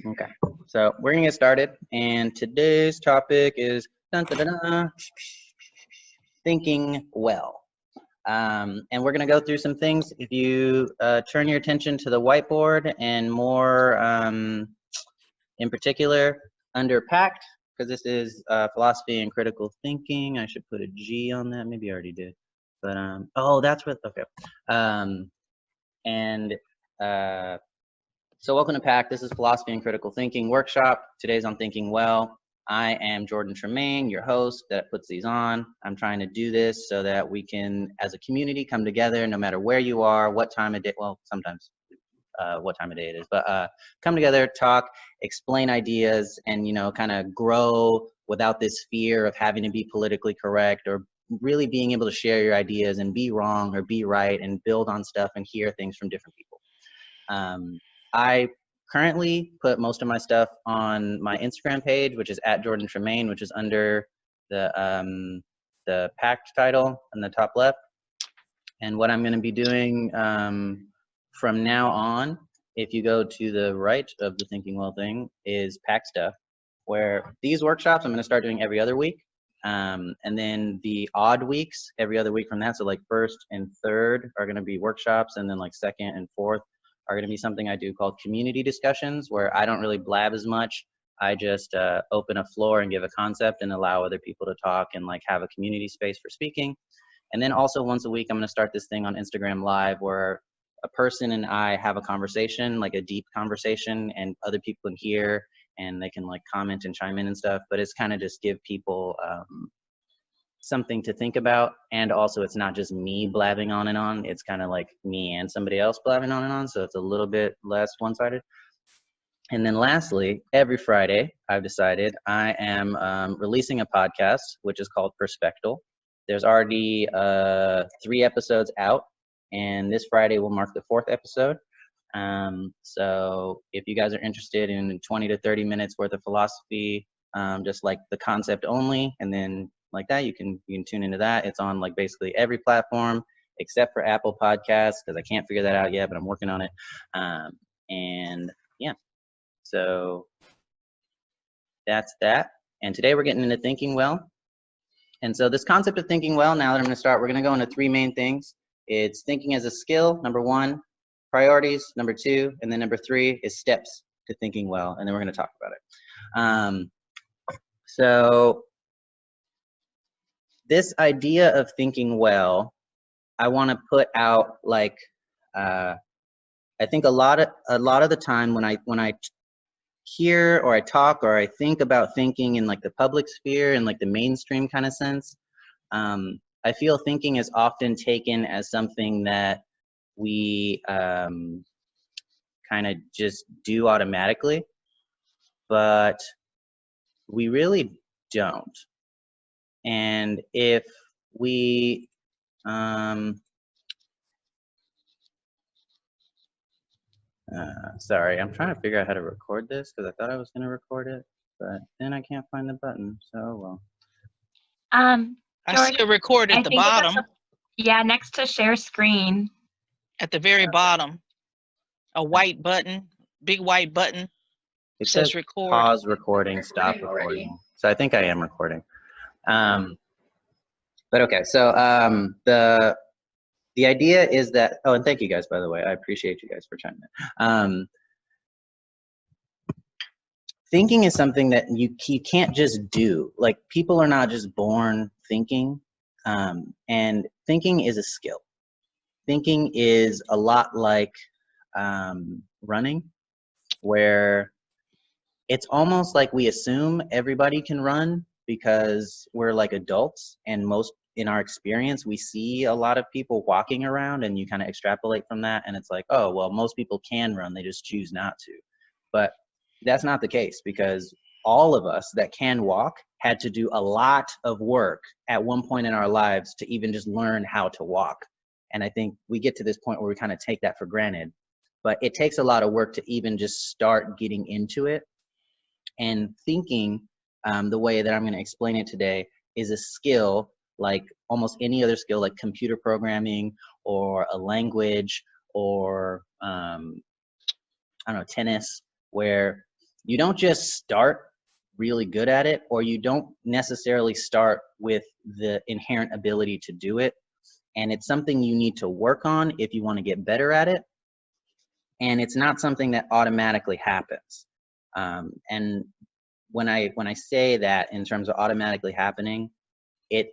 Okay, so we're gonna get started, and today's topic is thinking well. And we're gonna go through some things. If you turn your attention to the whiteboard and more in particular under PaCT, because this is philosophy and critical thinking. I should put a G on that. Maybe I already did, but oh, that's what. Okay, and so welcome to PaCT. This is Philosophy and Critical Thinking Workshop. Today's on Thinking Well. I am Jordan Tremaine, your host that puts these on. I'm trying to do this so that we can, as a community, come together no matter where you are, what time of day, well, sometimes what time of day it is, but come together, talk, explain ideas, and, kind of grow without this fear of having to be politically correct, or really being able to share your ideas and be wrong or be right and build on stuff and hear things from different people. I currently put most of my stuff on my Instagram page, which is @Jordan Tremaine, which is under the PaCT title in the top left. And what I'm going to be doing from now on, if you go to the right of the Thinking Well thing, is PaCT stuff, where these workshops I'm going to start doing every other week. And then the odd weeks, every other week from that, so like first and third are going to be workshops, and then like second and fourth are going to be something I do called community discussions, where I don't really blab as much. I just open a floor and give a concept and allow other people to talk and like have a community space for speaking. And then also once a week, I'm going to start this thing on Instagram Live where a person and I have a conversation, like a deep conversation, and other people can hear and they can like comment and chime in and stuff. But it's kind of just give people something to think about, and also it's not just me blabbing on and on, it's kind of like me and somebody else blabbing on and on, so it's a little bit less one-sided. And then lastly, every Friday I've decided I am releasing a podcast which is called Perspectal. There's already 3 episodes out, and this Friday will mark the 4th episode. So if you guys are interested in 20 to 30 minutes worth of philosophy, just like the concept only, and then like that, you can tune into that. It's on like basically every platform except for Apple Podcasts, because I can't figure that out yet, but I'm working on it. And yeah, so that's that. And today we're getting into thinking well. And so this concept of thinking well, now that I'm going to start, we're going to go into 3 main things. It's thinking as a skill, number 1, priorities, number 2, and then number 3 is steps to thinking well. And then we're going to talk about it. So this idea of thinking well, I want to put out like, I think a lot of the time when I hear or I talk or I think about thinking in like the public sphere and like the mainstream kind of sense, I feel thinking is often taken as something that we kind of just do automatically, but we really don't. And if we sorry, I'm trying to figure out how to record this because I thought I was going to record it, but then I can't find the button, so well. I see a record at the bottom. Yeah, next to share screen. At the very bottom, a white button, big white button. It says record. Pause recording, stop recording. So I think I am recording. But okay, so the idea is that, oh, and thank you guys, by the way. I appreciate you guys for chiming in. Thinking is something that you can't just do. Like, people are not just born thinking, and thinking is a skill. Thinking is a lot like running, where it's almost like we assume everybody can run because we're like adults, and in our experience, we see a lot of people walking around, and you kind of extrapolate from that, and it's like, oh, well, most people can run, they just choose not to. But that's not the case, because all of us that can walk had to do a lot of work at one point in our lives to even just learn how to walk. And I think we get to this point where we kind of take that for granted, but it takes a lot of work to even just start getting into it. And thinking, the way that I'm going to explain it today, is a skill like almost any other skill, like computer programming or a language or I don't know, tennis, where you don't just start really good at it, or you don't necessarily start with the inherent ability to do it. And it's something you need to work on if you want to get better at it. And it's not something that automatically happens. And when I say that in terms of automatically happening, it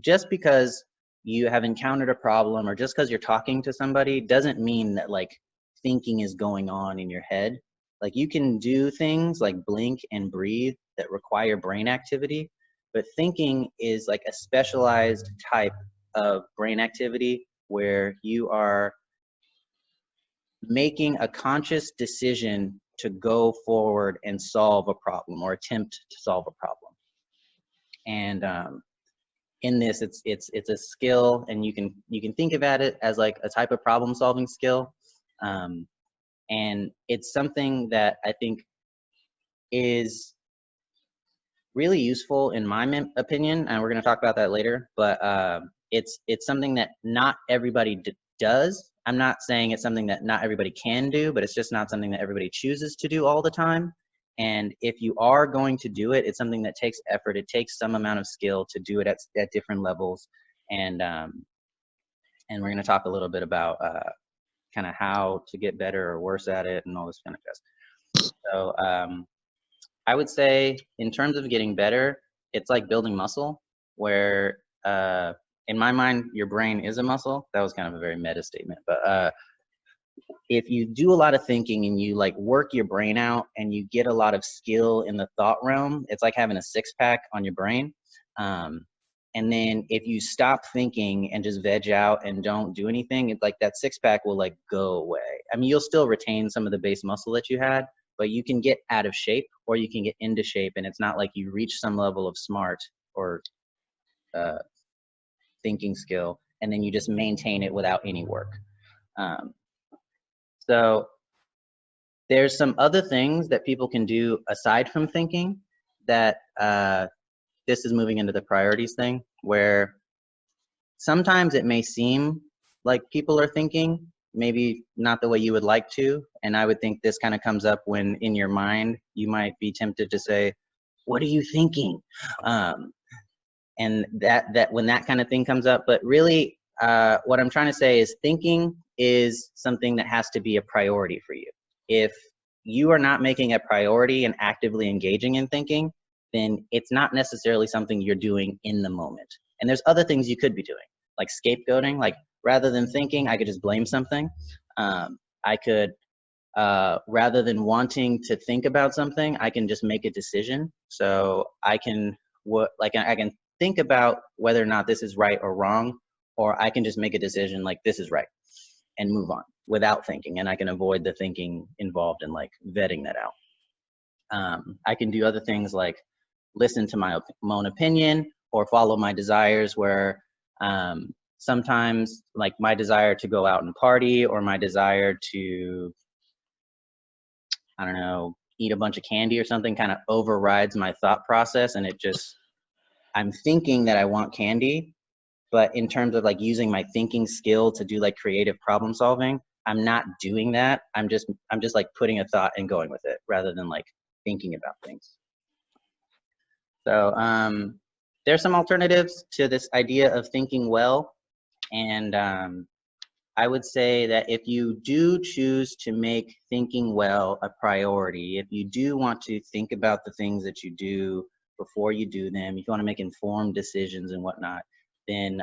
just because you have encountered a problem, or just because you're talking to somebody, doesn't mean that like thinking is going on in your head. Like you can do things like blink and breathe that require brain activity, but thinking is like a specialized type of brain activity where you are making a conscious decision to go forward and solve a problem, or attempt to solve a problem. And in this, it's a skill, and you can think about it as like a type of problem solving skill. And it's something that I think is really useful in my opinion, and we're going to talk about that later. But it's something that not everybody does. I'm not saying it's something that not everybody can do, but it's just not something that everybody chooses to do all the time. And if you are going to do it, it's something that takes effort. It takes some amount of skill to do it at different levels. And we're going to talk a little bit about kind of how to get better or worse at it and all this kind of stuff. So I would say in terms of getting better, it's like building muscle, where in my mind, your brain is a muscle. That was kind of a very meta statement, but if you do a lot of thinking and you like work your brain out and you get a lot of skill in the thought realm, it's like having a six-pack on your brain. And then if you stop thinking and just veg out and don't do anything, it's like that six-pack will like go away. I mean, you'll still retain some of the base muscle that you had, but you can get out of shape or you can get into shape, and it's not like you reach some level of smart or thinking skill and then you just maintain it without any work. So there's some other things that people can do aside from thinking that this is moving into the priorities thing, where sometimes it may seem like people are thinking, maybe not the way you would like to. And I would think this kind of comes up when in your mind, you might be tempted to say, what are you thinking? And that when that kind of thing comes up, but really what I'm trying to say is thinking is something that has to be a priority for you. If you are not making a priority and actively engaging in thinking, then it's not necessarily something you're doing in the moment. And there's other things you could be doing, like scapegoating. Like rather than thinking, I could just blame something. I could, rather than wanting to think about something, I can just make a decision. So I can I can think about whether or not this is right or wrong, or I can just make a decision like this is right and move on without thinking, and I can avoid the thinking involved in like vetting that out. I can do other things like listen to my own opinion or follow my desires, where sometimes like my desire to go out and party or my desire to, I don't know, eat a bunch of candy or something kind of overrides my thought process, and it just, I'm thinking that I want candy, but in terms of like using my thinking skill to do like creative problem solving, I'm not doing that. I'm just like putting a thought and going with it rather than like thinking about things. So there's some alternatives to this idea of thinking well. And I would say that if you do choose to make thinking well a priority, if you do want to think about the things that you do before you do them, if you want to make informed decisions and whatnot, then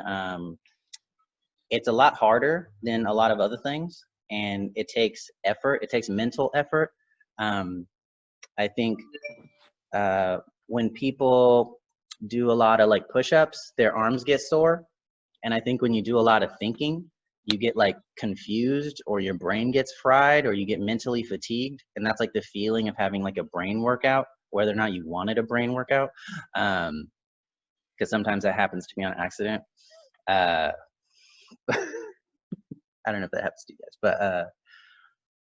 it's a lot harder than a lot of other things. And it takes effort. It takes mental effort. I think when people do a lot of like push-ups, their arms get sore. And I think when you do a lot of thinking, you get like confused, or your brain gets fried, or you get mentally fatigued. And that's like the feeling of having like a brain workout, whether or not you wanted a brain workout. Because sometimes that happens to me on accident. I don't know if that happens to you guys, but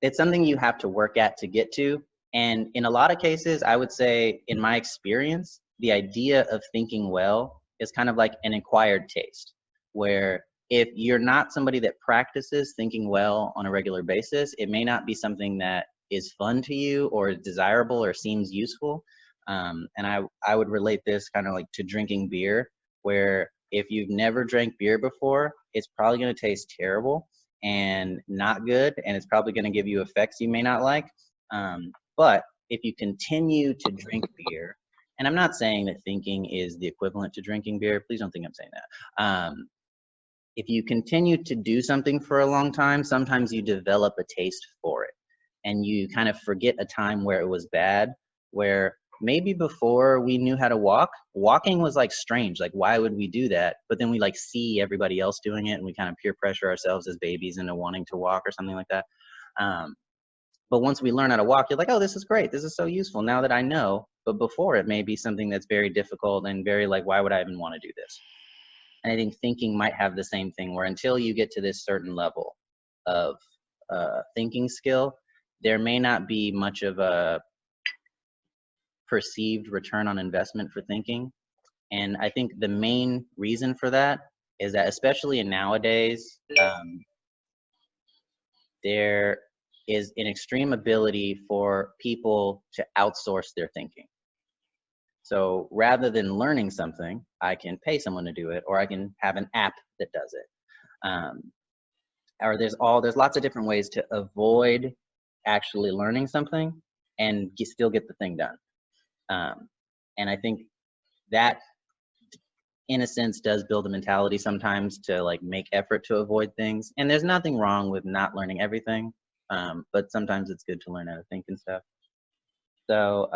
it's something you have to work at to get to. And in a lot of cases, I would say in my experience, the idea of thinking well is kind of like an acquired taste, where if you're not somebody that practices thinking well on a regular basis, it may not be something that is fun to you or is desirable or seems useful. And I would relate this kind of like to drinking beer, where if you've never drank beer before, it's probably going to taste terrible and not good, and it's probably going to give you effects you may not like. But if you continue to drink beer, and I'm not saying that thinking is the equivalent to drinking beer, please don't think I'm saying that. If you continue to do something for a long time, sometimes you develop a taste for it, and you kind of forget a time where it was bad, where maybe before we knew how to walk, walking was like strange. Like, why would we do that? But then we like see everybody else doing it, and we kind of peer pressure ourselves as babies into wanting to walk or something like that. But once we learn how to walk, you're like, oh, this is great. This is so useful now that I know. But before, it may be something that's very difficult and very like, why would I even want to do this? And I think thinking might have the same thing, where until you get to this certain level of thinking skill, there may not be much of a perceived return on investment for thinking. And I think the main reason for that is that, especially in nowadays, there is an extreme ability for people to outsource their thinking. So rather than learning something, I can pay someone to do it, or I can have an app that does it. Or there's lots of different ways to avoid actually learning something and still get the thing done. And I think that, in a sense, does build a mentality sometimes to like make effort to avoid things. And there's nothing wrong with not learning everything, but sometimes it's good to learn how to think and stuff. So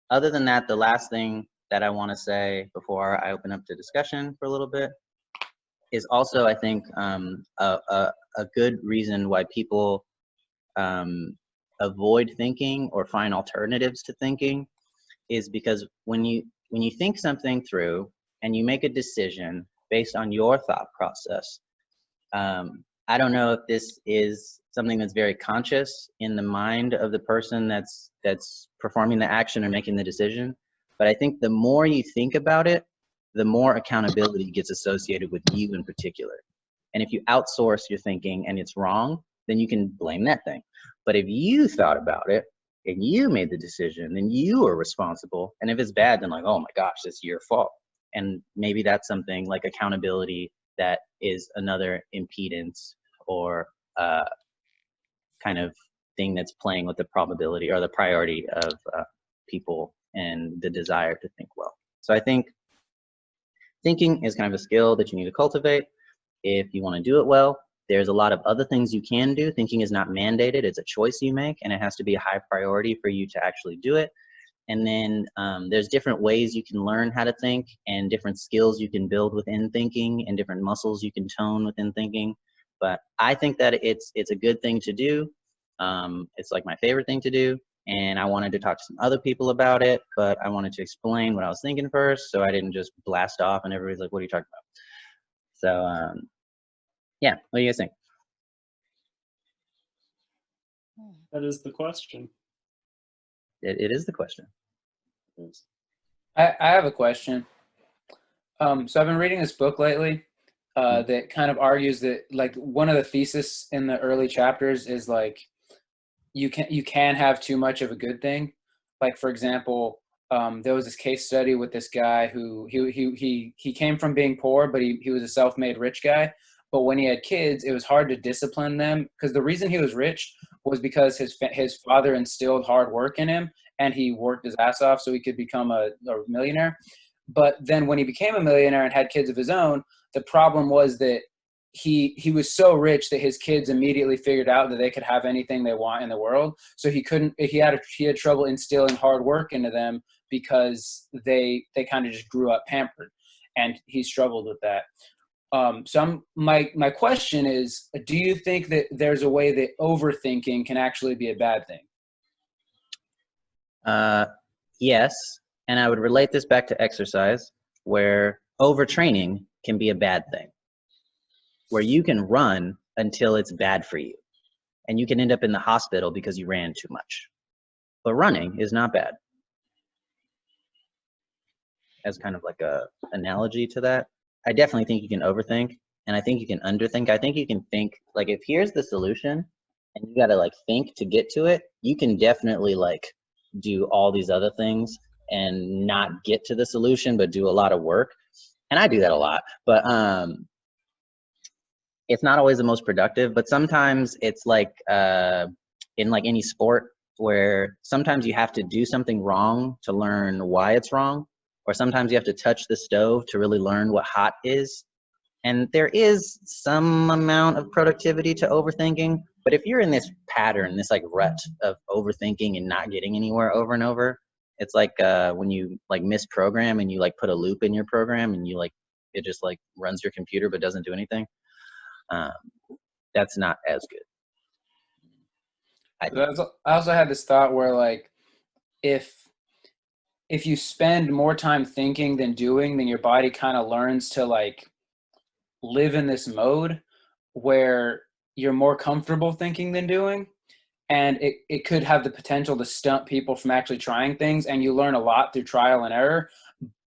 other than that, the last thing that I want to say before I open up to discussion for a little bit is also, I think, a good reason why people avoid thinking or find alternatives to thinking is because when you think something through and you make a decision based on your thought process, I don't know if this is something that's very conscious in the mind of the person that's performing the action or making the decision, but I think the more you think about it, the more accountability gets associated with you in particular. And if you outsource your thinking and it's wrong, then you can blame that thing. But if you thought about it and you made the decision, then you are responsible. And if it's bad, then like, oh my gosh, it's your fault. And maybe that's something like accountability that is another impedance or kind of thing that's playing with the probability or the priority of people and the desire to think well. So I think thinking is kind of a skill that you need to cultivate if you want to do it well. There's a lot of other things you can do. Thinking is not mandated. It's a choice you make, and it has to be a high priority for you to actually do it. And then there's different ways you can learn how to think, and different skills you can build within thinking, and different muscles you can tone within thinking. But I think that it's a good thing to do. It's like my favorite thing to do. And I wanted to talk to some other people about it, but I wanted to explain what I was thinking first, so I didn't just blast off and everybody's like, what are you talking about? So yeah, what do you guys think? That is the question. It is the question. I have a question. So I've been reading this book lately that kind of argues that, like, one of the theses in the early chapters is like you can have too much of a good thing. Like, for example, there was this case study with this guy who he came from being poor, but he was a self-made rich guy. But when he had kids, it was hard to discipline them, because the reason he was rich was because his father instilled hard work in him, and he worked his ass off so he could become a millionaire. But then when he became a millionaire and had kids of his own, the problem was that he was so rich that his kids immediately figured out that they could have anything they want in the world. So he had trouble instilling hard work into them because they kind of just grew up pampered, and he struggled with that. So my question is, do you think that there's a way that overthinking can actually be a bad thing? Yes, and I would relate this back to exercise, where overtraining can be a bad thing, where you can run until it's bad for you, and you can end up in the hospital because you ran too much. But running is not bad. As kind of like a analogy to that, I definitely think you can overthink, and I think you can underthink. I think you can think, like, if here's the solution and you got to like think to get to it, you can definitely like do all these other things and not get to the solution, but do a lot of work. And I do that a lot, but it's not always the most productive. But sometimes it's like in like any sport, where sometimes you have to do something wrong to learn why it's wrong, or sometimes you have to touch the stove to really learn what hot is. And there is some amount of productivity to overthinking, but if you're in this pattern, this like rut of overthinking and not getting anywhere over and over, it's like when you like misprogram and you like put a loop in your program and you like, it just like runs your computer but doesn't do anything. That's not as good. I also had this thought where like, if you spend more time thinking than doing, then your body kind of learns to like live in this mode where you're more comfortable thinking than doing. And it could have the potential to stunt people from actually trying things. And you learn a lot through trial and error.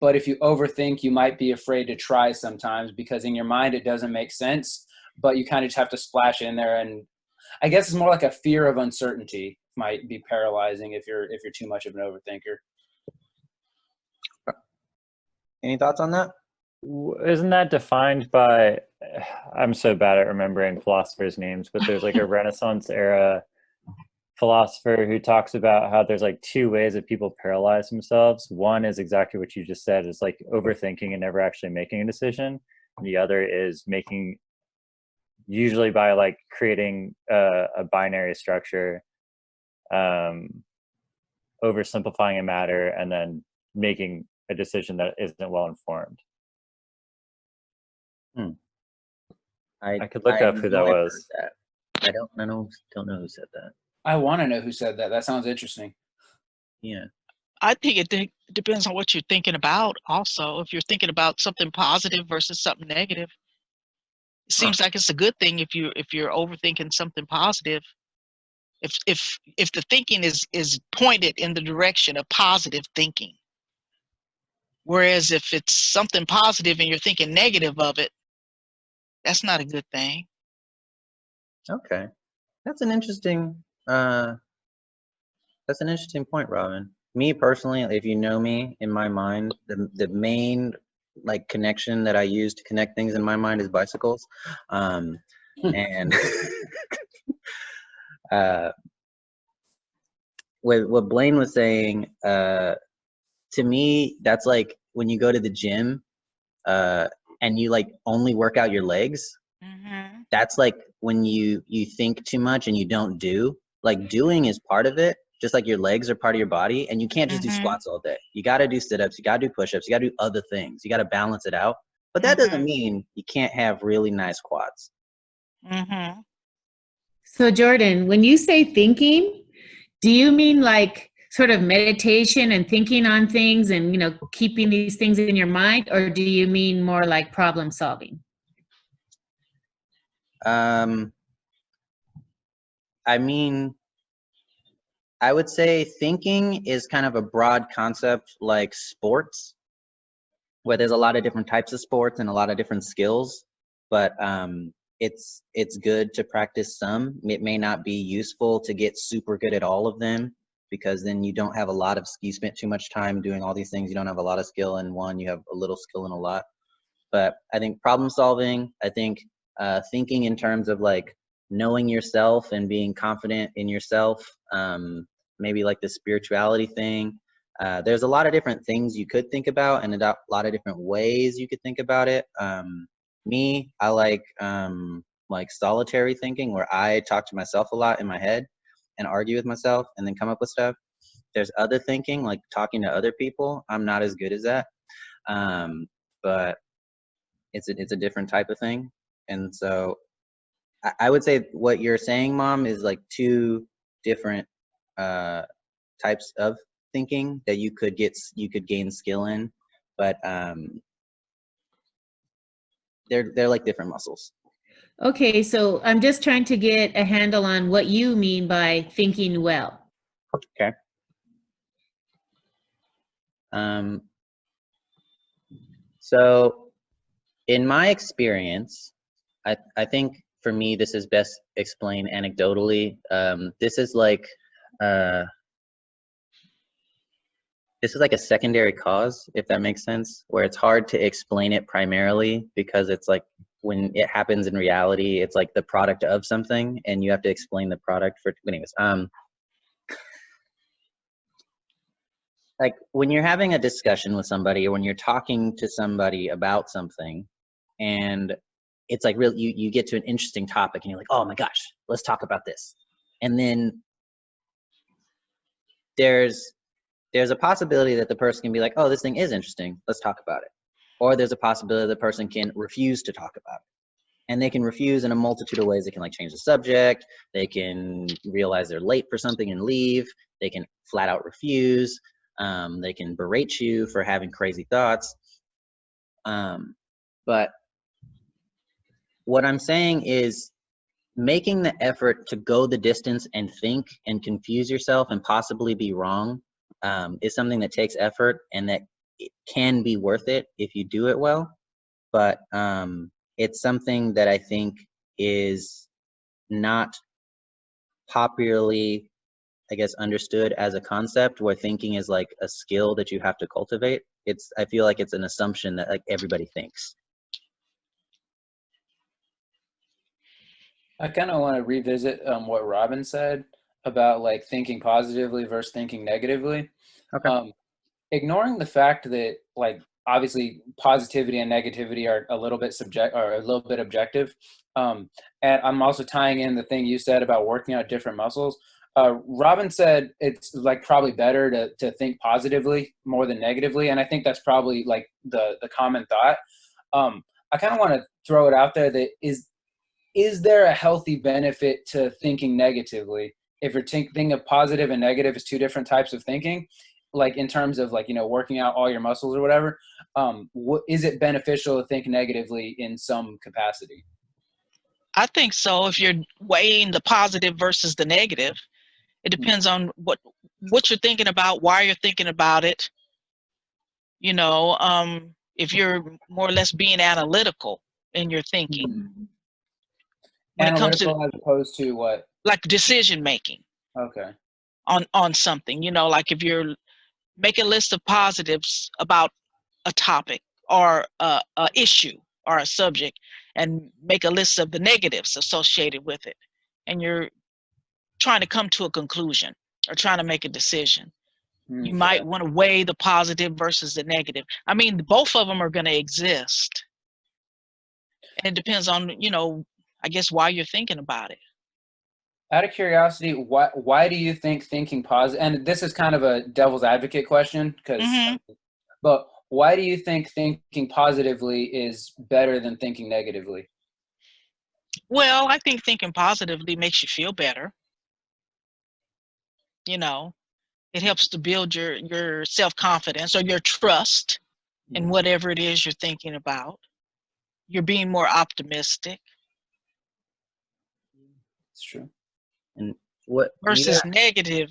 But if you overthink, you might be afraid to try sometimes because in your mind, it doesn't make sense, but you kind of just have to splash in there. And I guess it's more like a fear of uncertainty might be paralyzing if you're too much of an overthinker. Any thoughts on that? Isn't that defined by, I'm so bad at remembering philosophers' names, but there's like a Renaissance era philosopher who talks about how there's like two ways that people paralyze themselves. One is exactly what you just said, is like overthinking and never actually making a decision. And the other is making, usually by like creating a binary structure, oversimplifying a matter, and then making a decision that isn't well informed. I could look up who that was. I don't know who said that. I want to know who said that. That sounds interesting. Yeah. I think it depends on what you're thinking about also. If you're thinking about something positive versus something negative, it seems like it's a good thing if you're overthinking something positive. If the thinking is pointed in the direction of positive thinking. Whereas if it's something positive and you're thinking negative of it, that's not a good thing. Okay. That's an interesting point, Robin. Me personally, if you know me, in my mind, the main like connection that I use to connect things in my mind is bicycles. And what Blaine was saying, to me, that's like when you go to the gym and you like only work out your legs. Mm-hmm. That's like when you think too much and you don't do. Like doing is part of it, just like your legs are part of your body, and you can't just do squats all day. You got to do sit-ups, you got to do push-ups, you got to do other things. You got to balance it out. But that doesn't mean you can't have really nice quads. Mm-hmm. So Jordan, when you say thinking, do you mean like sort of meditation and thinking on things and, you know, keeping these things in your mind, or do you mean more like problem solving? I mean, I would say thinking is kind of a broad concept like sports, where there's a lot of different types of sports and a lot of different skills, but it's good to practice some. It may not be useful to get super good at all of them, because then you don't have a lot of, you spent too much time doing all these things. You don't have a lot of skill in one, you have a little skill in a lot. But I think problem solving, I think thinking in terms of like knowing yourself and being confident in yourself, maybe like the spirituality thing. There's a lot of different things you could think about and a lot of different ways you could think about it. Me, I like solitary thinking, where I talk to myself a lot in my head and argue with myself and then come up with stuff. There's other thinking, like talking to other people. I'm not as good as that. But it's a different type of thing. And so I would say what you're saying, Mom, is like two different types of thinking that you could gain skill in, but they're like different muscles. Okay, so I'm just trying to get a handle on what you mean by thinking well. Okay. So in my experience, I think for me, this is best explained anecdotally. This is like this is like a secondary cause, if that makes sense, where it's hard to explain it primarily because it's like when it happens in reality, it's like the product of something and you have to explain the product for, anyways, like when you're having a discussion with somebody or when you're talking to somebody about something and it's like real, you get to an interesting topic and you're like, oh my gosh, let's talk about this. And then there's a possibility that the person can be like, oh, this thing is interesting, let's talk about it. Or there's a possibility the person can refuse to talk about it. And they can refuse in a multitude of ways. They can like change the subject. They can realize they're late for something and leave. They can flat out refuse. They can berate you for having crazy thoughts. But what I'm saying is making the effort to go the distance and think and confuse yourself and possibly be wrong is something that takes effort and that it can be worth it if you do it well. But it's something that I think is not popularly, I guess, understood as a concept where thinking is like a skill that you have to cultivate. I feel like it's an assumption that like everybody thinks. I kind of want to revisit what Robin said about like thinking positively versus thinking negatively. Okay. Ignoring the fact that like obviously positivity and negativity are a little bit objective. And I'm also tying in the thing you said about working out different muscles. Robin said it's like probably better to think positively more than negatively. And I think that's probably like the common thought. I kind of want to throw it out there that is there a healthy benefit to thinking negatively? If you're thinking of positive and negative as two different types of thinking, like in terms of like, you know, working out all your muscles or whatever, is it beneficial to think negatively in some capacity? I think so. If you're weighing the positive versus the negative, it depends on what you're thinking about, why you're thinking about it. You know, if you're more or less being analytical in your thinking. When Analytical it comes to, as opposed to what? like decision making. Okay. On something, you know, like if you're make a list of positives about a topic or a issue or a subject and make a list of the negatives associated with it, and you're trying to come to a conclusion or trying to make a decision, you might want to weigh the positive versus the negative. I mean, both of them are going to exist, and it depends on, you know, I guess why you're thinking about it. Out of curiosity, why do you think thinking positive, and this is kind of a devil's advocate question, but why do you think thinking positively is better than thinking negatively? Well, I think thinking positively makes you feel better. You know, it helps to build your self-confidence or your trust in whatever it is you're thinking about. You're being more optimistic. It's true. And what versus negative,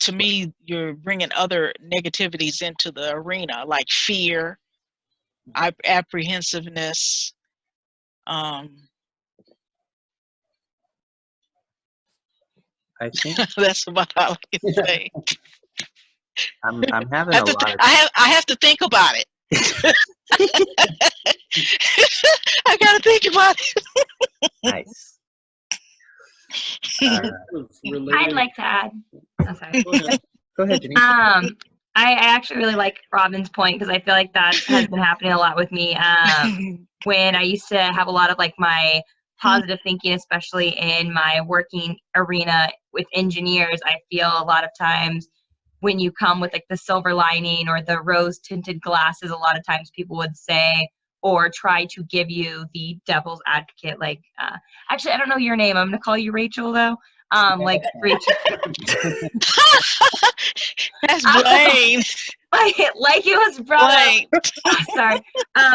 to me, you're bringing other negativities into the arena, like fear, apprehensiveness. I think that's about all I can say. I'm having a lot of. I have to think about it. I gotta think about it. Nice. I'd like to add. I'm sorry. Go ahead, Janine. I actually really like Robin's point because I feel like that has been happening a lot with me. When I used to have a lot of like my positive thinking, especially in my working arena with engineers, I feel a lot of times when you come with like the silver lining or the rose tinted glasses, a lot of times people would say or try to give you the devil's advocate. Like, actually, I don't know your name. I'm going to call you Rachel though. Like Rachel. That's Blaine. Like it was brought up. Sorry.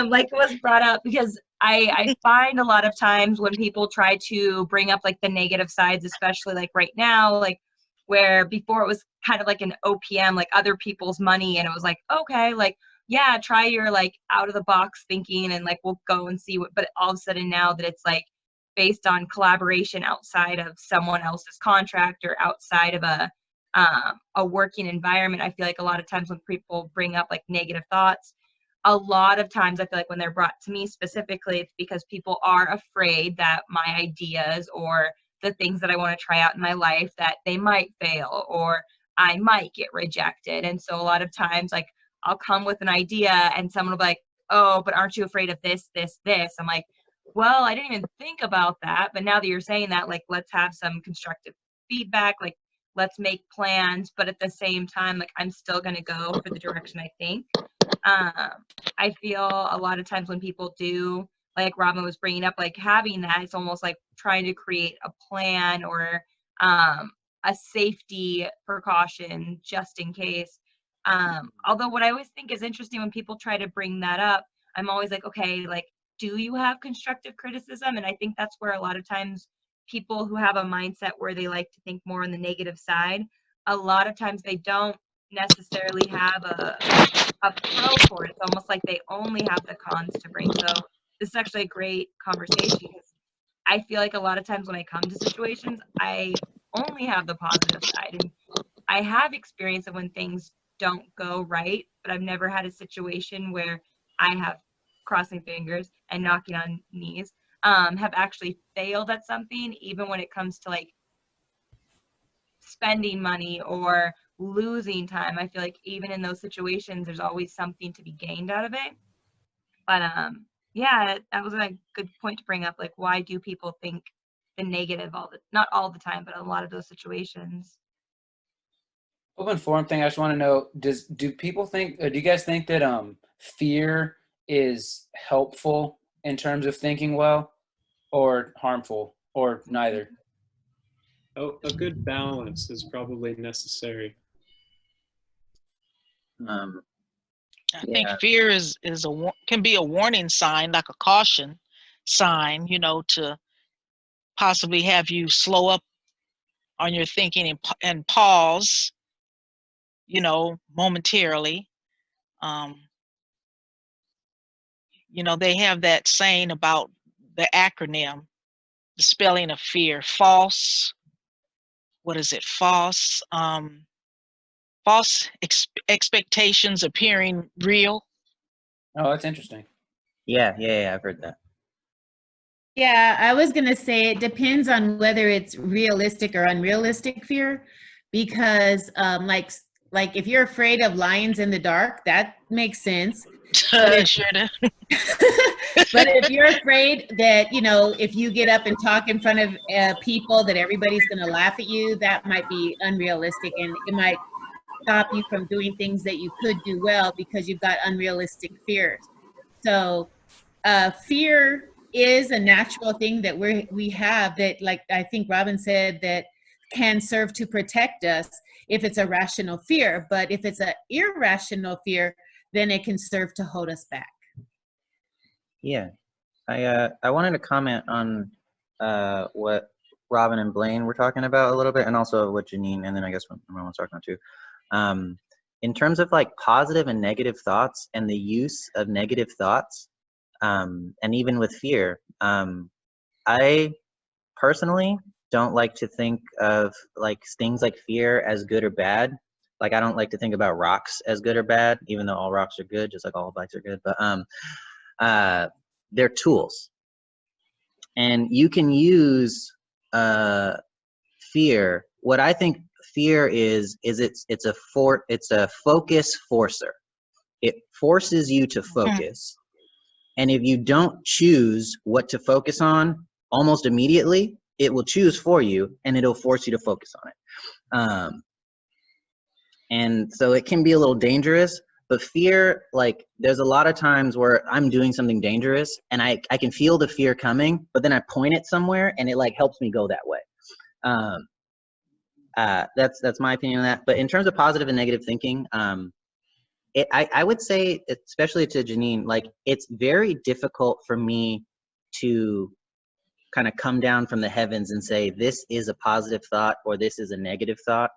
Like it was brought up because I find a lot of times when people try to bring up like the negative sides, especially like right now, like where before it was kind of like an OPM, like other people's money. And it was like, okay, like, yeah, try your like out of the box thinking and like, we'll go and see what, but all of a sudden now that it's like, based on collaboration outside of someone else's contract or outside of a working environment. I feel like a lot of times when people bring up like negative thoughts, a lot of times I feel like when they're brought to me specifically, it's because people are afraid that my ideas or the things that I want to try out in my life, that they might fail or I might get rejected. And so a lot of times, like, I'll come with an idea and someone will be like, oh, but aren't you afraid of this, this, this? I'm like, well, I didn't even think about that. But now that you're saying that, like, let's have some constructive feedback. Like, let's make plans. But at the same time, like, I'm still going to go for the direction I think. I feel a lot of times when people do, like Robin was bringing up, like having that, it's almost like trying to create a plan or a safety precaution just in case. Although what I always think is interesting when people try to bring that up, I'm always like, okay, like, do you have constructive criticism? And I think that's where a lot of times people who have a mindset where they like to think more on the negative side, a lot of times they don't necessarily have a pro for it. It's almost like they only have the cons to bring. So this is actually a great conversation because I feel like a lot of times when I come to situations, I only have the positive side. And I have experience of when things don't go right, but I've never had a situation where I have, crossing fingers and knocking on knees, have actually failed at something, even when it comes to like spending money or losing time. I feel like even in those situations, there's always something to be gained out of it. But yeah, that was a good point to bring up. Like, why do people think the negative not all the time, but a lot of those situations? Open forum thing. I just want to know: do people think? Do you guys think that fear is helpful in terms of thinking well, or harmful, or neither? Oh, a good balance is probably necessary. I think fear can be a warning sign, like a caution sign, to possibly have you slow up on your thinking and pause, momentarily. They have that saying about the acronym, the spelling of fear: false. What is it? False. False expectations appearing real. Oh, that's interesting. Yeah, I've heard that. Yeah, I was going to say it depends on whether it's realistic or unrealistic fear, because like if you're afraid of lions in the dark, that makes sense. Sure do. But if you're afraid that, if you get up and talk in front of people that everybody's going to laugh at you, that might be unrealistic, and it might stop you from doing things that you could do well because you've got unrealistic fears. So fear is a natural thing that we have that, like I think Robin said, that can serve to protect us if it's a rational fear. But if it's an irrational fear, then it can serve to hold us back. Yeah. I wanted to comment on what Robin and Blaine were talking about a little bit, and also what Janine, and then I guess what Ramon was talking about too. In terms of like positive and negative thoughts and the use of negative thoughts, and even with fear, I personally don't like to think of like things like fear as good or bad. Like, I don't like to think about rocks as good or bad, even though all rocks are good, just like all bikes are good. But they're tools, and you can use fear. What I think fear is it's a focus forcer. It forces you to focus. And if you don't choose what to focus on almost immediately, it will choose for you and it'll force you to focus on it. And so it can be a little dangerous, but fear, like, there's a lot of times where I'm doing something dangerous and I can feel the fear coming, but then I point it somewhere and it like helps me go that way. That's my opinion on that. But in terms of positive and negative thinking, I would say, especially to Janine, like, it's very difficult for me to kind of come down from the heavens and say, this is a positive thought or this is a negative thought.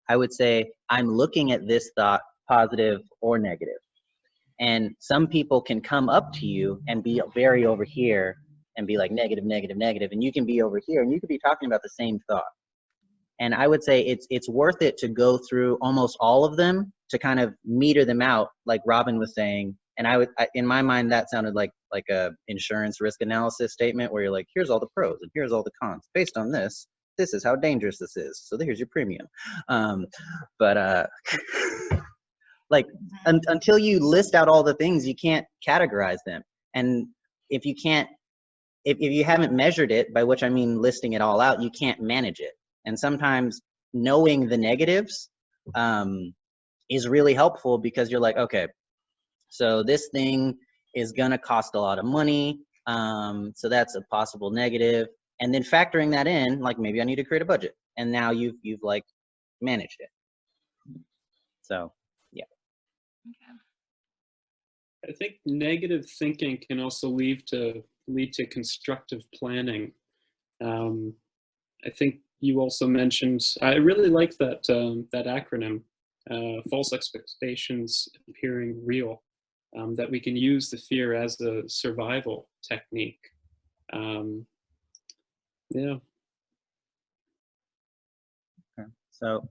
I would say, I'm looking at this thought, positive or negative. And some people can come up to you and be very over here and be like negative, negative, negative. And you can be over here and you could be talking about the same thought. And I would say it's worth it to go through almost all of them to kind of meter them out, like Robin was saying. And in my mind, that sounded like a insurance risk analysis statement where you're like, here's all the pros and here's all the cons. Based on this is how dangerous this is. So here's your premium. Like until you list out all the things, you can't categorize them. And if you haven't measured it, by which I mean listing it all out, you can't manage it. And sometimes knowing the negatives is really helpful because you're like, okay, so this thing is gonna cost a lot of money. So that's a possible negative. And then factoring that in, like maybe I need to create a budget. And now you've like managed it. So, yeah. I think negative thinking can also lead to constructive planning. I think you also mentioned, I really like that acronym, false expectations appearing real, that we can use the fear as a survival technique. Yeah. Okay. So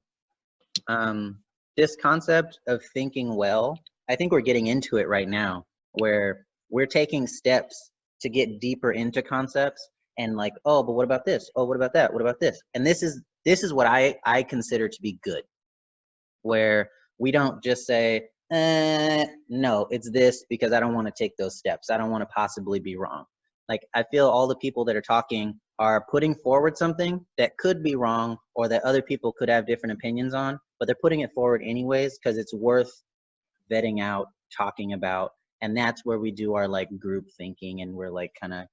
this concept of thinking well, I think we're getting into it right now, where we're taking steps to get deeper into concepts and like, oh, but what about this? Oh, what about that? What about this? And this is what I consider to be good, where we don't just say, no, it's this because I don't want to take those steps. I don't want to possibly be wrong. Like, I feel all the people that are talking are putting forward something that could be wrong or that other people could have different opinions on, but they're putting it forward anyways because it's worth vetting out, talking about. And that's where we do our like group thinking, and we're like kind of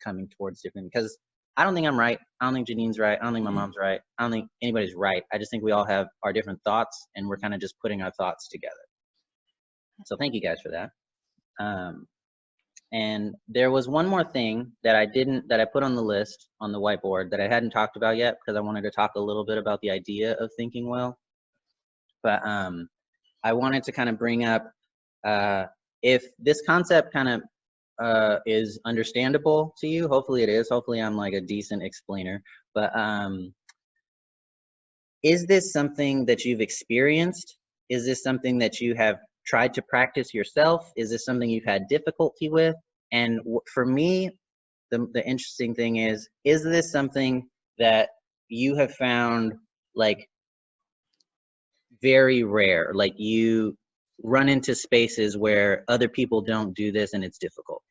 coming towards different, because I don't think I'm right. I don't think Janine's right. I don't think my mom's right. I don't think anybody's right. I just think we all have our different thoughts, and we're kind of just putting our thoughts together. So thank you guys for that. And there was one more thing that I put on the list on the whiteboard that I hadn't talked about yet, because I wanted to talk a little bit about the idea of thinking well. But I wanted to kind of bring up if this concept kind of is understandable to you. Hopefully it is. Hopefully I'm like a decent explainer. But is this something that you've experienced? Is this something that you have tried to practice yourself? Is this something you've had difficulty with? And for me, the interesting thing is this something that you have found like very rare? Like you run into spaces where other people don't do this and it's difficult?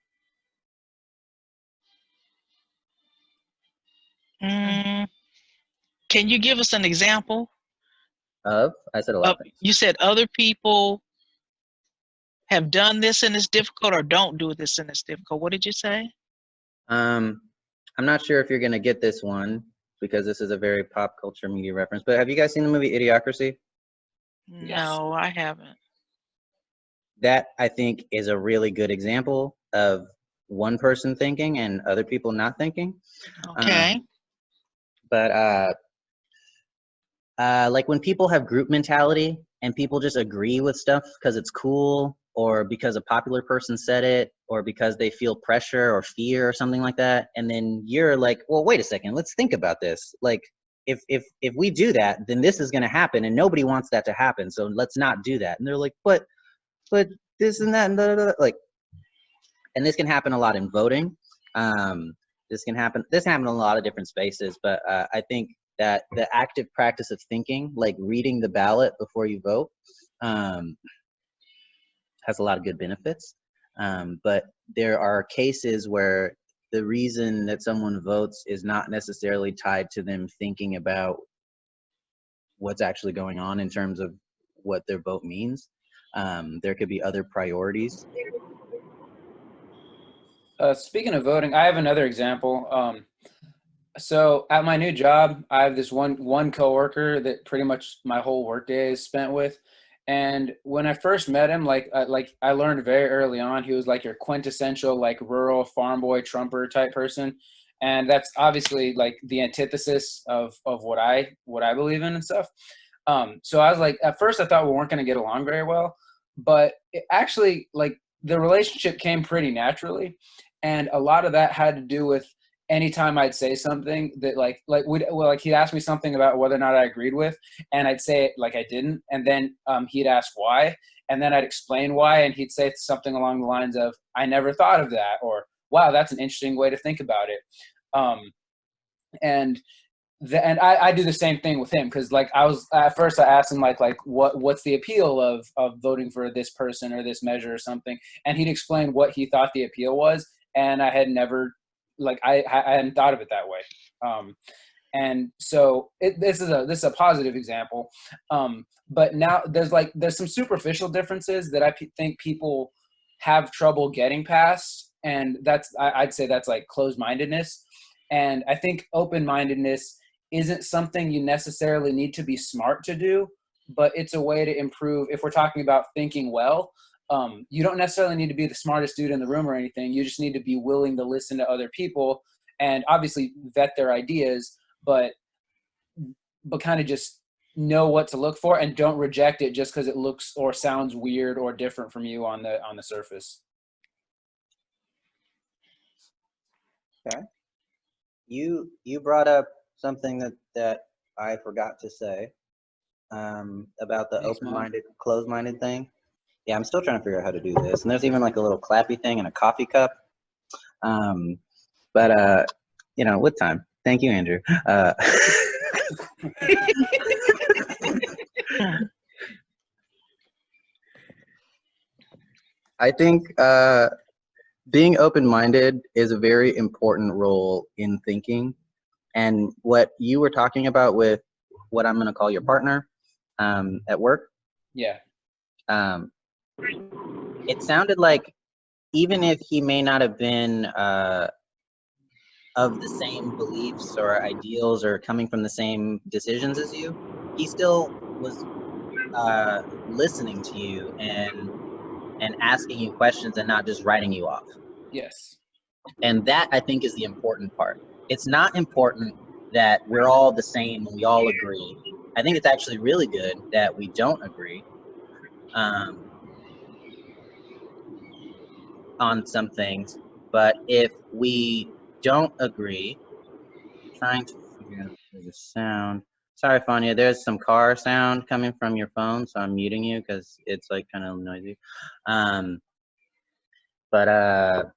Can you give us an example? I said a lot of things. You said other people have done this and it's difficult, or don't do this and it's difficult. What did you say? I'm not sure if you're going to get this one because this is a very pop culture media reference, but have you guys seen the movie Idiocracy? No, I haven't. That, I think, is a really good example of one person thinking and other people not thinking. Okay. But like when people have group mentality and people just agree with stuff because it's cool, or because a popular person said it, or because they feel pressure or fear or something like that, and then you're like, well, wait a second, let's think about this. Like, if we do that, then this is going to happen, and nobody wants that to happen, so let's not do that. And they're like, but this and that, and blah, blah, blah. Like, and this can happen a lot in voting. This can happen in a lot of different spaces, but I think that the active practice of thinking, like reading the ballot before you vote, has a lot of good benefits. But there are cases where the reason that someone votes is not necessarily tied to them thinking about what's actually going on in terms of what their vote means. There could be other priorities. Speaking of voting, I have another example. So at my new job, I have this one coworker that pretty much my whole workday is spent with. And when I first met him, like I learned very early on, he was like your quintessential like rural farm boy Trumper type person, and that's obviously like the antithesis of what I believe in and stuff. So I was like, at first I thought we weren't going to get along very well, but it actually, like, the relationship came pretty naturally. And a lot of that had to do with anytime I'd say something that he'd ask me something about whether or not I agreed with, and I'd say it like I didn't, and then he'd ask why, and then I'd explain why, and he'd say something along the lines of, I never thought of that, or wow, that's an interesting way to think about it. And I do the same thing with him, because like at first I asked him like what's the appeal of voting for this person or this measure or something, and he'd explain what he thought the appeal was, and I had never I hadn't thought of it that way. And so this is a positive example. But now there's some superficial differences that I think people have trouble getting past, and I'd say that's like closed-mindedness. And I think open-mindedness isn't something you necessarily need to be smart to do, but it's a way to improve. If we're talking about thinking well, you don't necessarily need to be the smartest dude in the room or anything. You just need to be willing to listen to other people and obviously vet their ideas, but kind of just know what to look for and don't reject it just because it looks or sounds weird or different from you on the surface. Okay. You brought up something that I forgot to say about the open-minded, closed-minded thing. Yeah, I'm still trying to figure out how to do this. And there's even like a little clappy thing in a coffee cup. But with time. Thank you, Andrew. I think being open-minded is a very important role in thinking. And what you were talking about with what I'm going to call your partner at work. Yeah. It sounded like even if he may not have been of the same beliefs or ideals or coming from the same decisions as you, he still was listening to you and asking you questions and not just writing you off. Yes. And that, I think, is the important part. It's not important that we're all the same and we all agree. I think it's actually really good that we don't agree on some things. But if we don't agree, trying to figure out the sound. Sorry, Fania, there's some car sound coming from your phone, so I'm muting you because it's like kind of noisy. But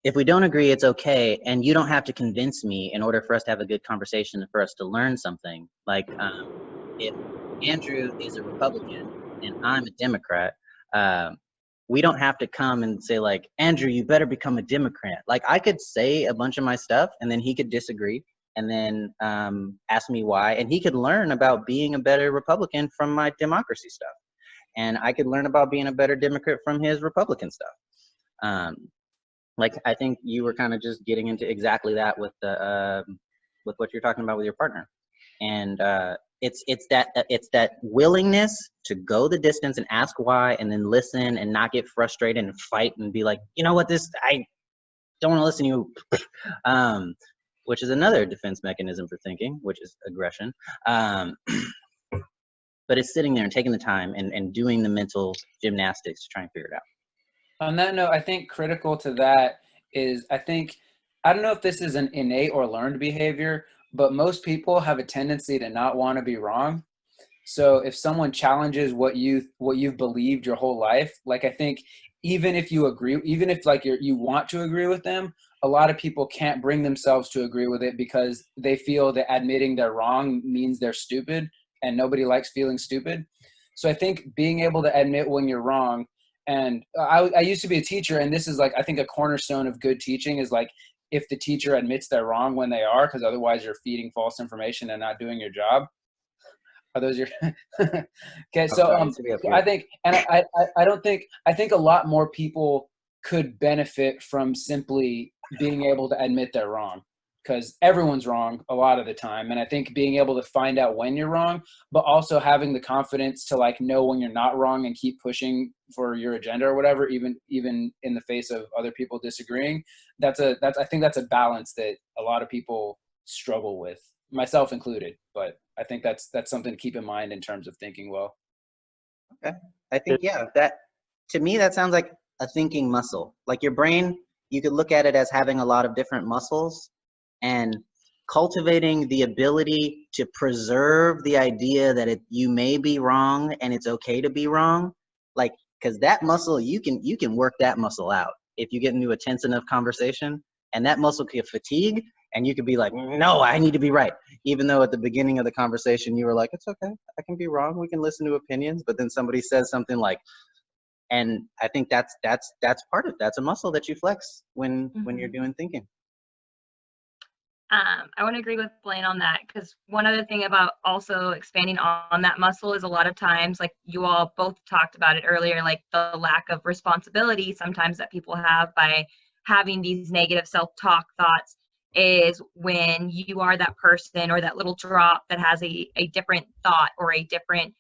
if we don't agree, it's okay, and you don't have to convince me in order for us to have a good conversation and for us to learn something. Like if Andrew is a Republican and I'm a Democrat, we don't have to come and say like, Andrew, you better become a Democrat. Like I could say a bunch of my stuff and then he could disagree and then ask me why, and he could learn about being a better Republican from my democracy stuff. And I could learn about being a better Democrat from his Republican stuff. Like I think you were kind of just getting into exactly that with the with what you're talking about with your partner, and it's that willingness to go the distance and ask why, and then listen and not get frustrated and fight and be like, you know what, I don't want to listen to you, which is another defense mechanism for thinking, which is aggression. But it's sitting there and taking the time and doing the mental gymnastics to try and figure it out. On that note, I think critical to that is, I don't know if this is an innate or learned behavior, but most people have a tendency to not want to be wrong. So if someone challenges what you've believed your whole life, like I think even if you agree, even if like you want to agree with them, a lot of people can't bring themselves to agree with it because they feel that admitting they're wrong means they're stupid, and nobody likes feeling stupid. So I think being able to admit when you're wrong. And I used to be a teacher, and this is like, I think a cornerstone of good teaching is like, if the teacher admits they're wrong when they are, because otherwise you're feeding false information and not doing your job. Are those your, okay. So I think, and I think a lot more people could benefit from simply being able to admit they're wrong, because everyone's wrong a lot of the time. And I think being able to find out when you're wrong, but also having the confidence to like know when you're not wrong and keep pushing for your agenda or whatever, even in the face of other people disagreeing. I think that's a balance that a lot of people struggle with, myself included. But I think that's something to keep in mind in terms of thinking well. Okay. I think, yeah, that to me, that sounds like a thinking muscle. Like your brain, you could look at it as having a lot of different muscles, and cultivating the ability to preserve the idea that you may be wrong and it's okay to be wrong. Like, because that muscle, you can work that muscle out if you get into a tense enough conversation, and that muscle can fatigue, and you could be like, no, I need to be right. Even though at the beginning of the conversation, you were like, it's okay, I can be wrong. We can listen to opinions. But then somebody says something like, and I think that's part of, that's a muscle that you flex when you're doing thinking. I want to agree with Blaine on that, because one other thing about also expanding on that muscle is a lot of times, like you all both talked about it earlier, like the lack of responsibility sometimes that people have by having these negative self-talk thoughts, is when you are that person or that little drop that has a different thought or a different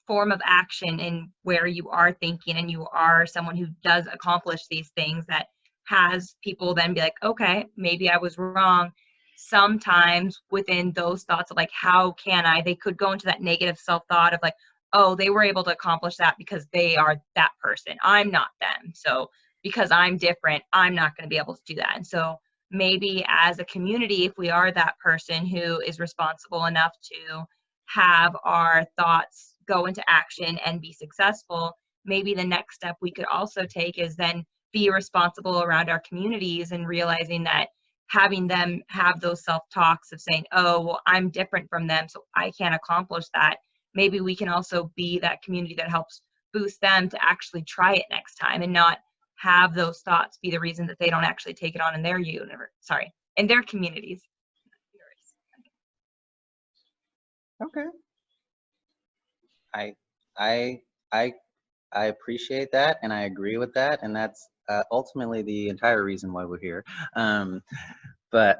form of action in where you are thinking, and you are someone who does accomplish these things, that has people then be like, okay, maybe I was wrong. Sometimes within those thoughts of like, how can I, they could go into that negative self-thought of like, oh, they were able to accomplish that because they are that person. I'm not them. So because I'm different, I'm not going to be able to do that. And so maybe as a community, if we are that person who is responsible enough to have our thoughts go into action and be successful, maybe the next step we could also take is then be responsible around our communities, and realizing that having them have those self-talks of saying, oh, well, I'm different from them, so I can't accomplish that. Maybe we can also be that community that helps boost them to actually try it next time, and not have those thoughts be the reason that they don't actually take it on in their in their communities. Okay. I appreciate that, and I agree with that, and that's ultimately the entire reason why we're here. But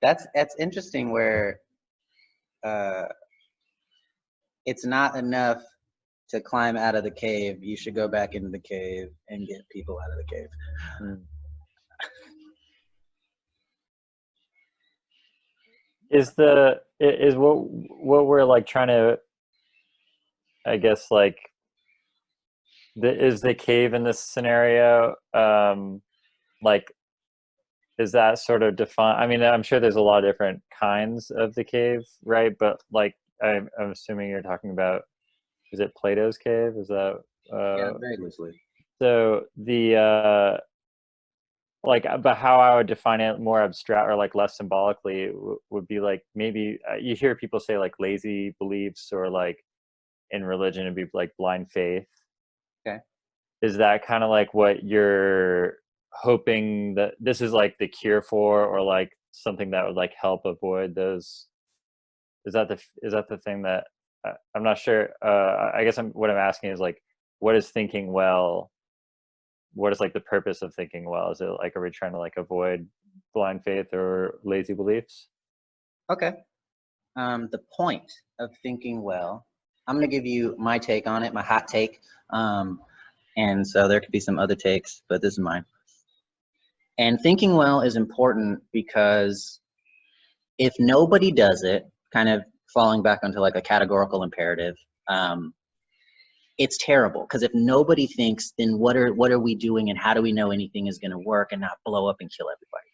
that's interesting, where it's not enough to climb out of the cave. You should go back into the cave and get people out of the cave. Is what we're like trying to, I guess, like, is the cave in this scenario, like, is that sort of defined? I mean, I'm sure there's a lot of different kinds of the cave, right? But like, I'm assuming you're talking about, is it Plato's cave? Is that Yeah, very loosely. so the like, but how I would define it more abstract or like less symbolically would be like, maybe you hear people say like lazy beliefs, or like in religion it'd be like blind faith. Okay. Is that kind of like what you're hoping that this is like the cure for, or like something that would like help avoid those? Is that the thing that I'm not sure. I guess what I'm asking is like, what is thinking well? What is like the purpose of thinking well? Is it like, are we trying to like avoid blind faith or lazy beliefs? Okay. The point of thinking well, I'm going to give you my take on it, my hot take. And so there could be some other takes, but this is mine. And thinking well is important because if nobody does it, kind of falling back onto like a categorical imperative, it's terrible. Because if nobody thinks, then what are we doing, and how do we know anything is going to work and not blow up and kill everybody?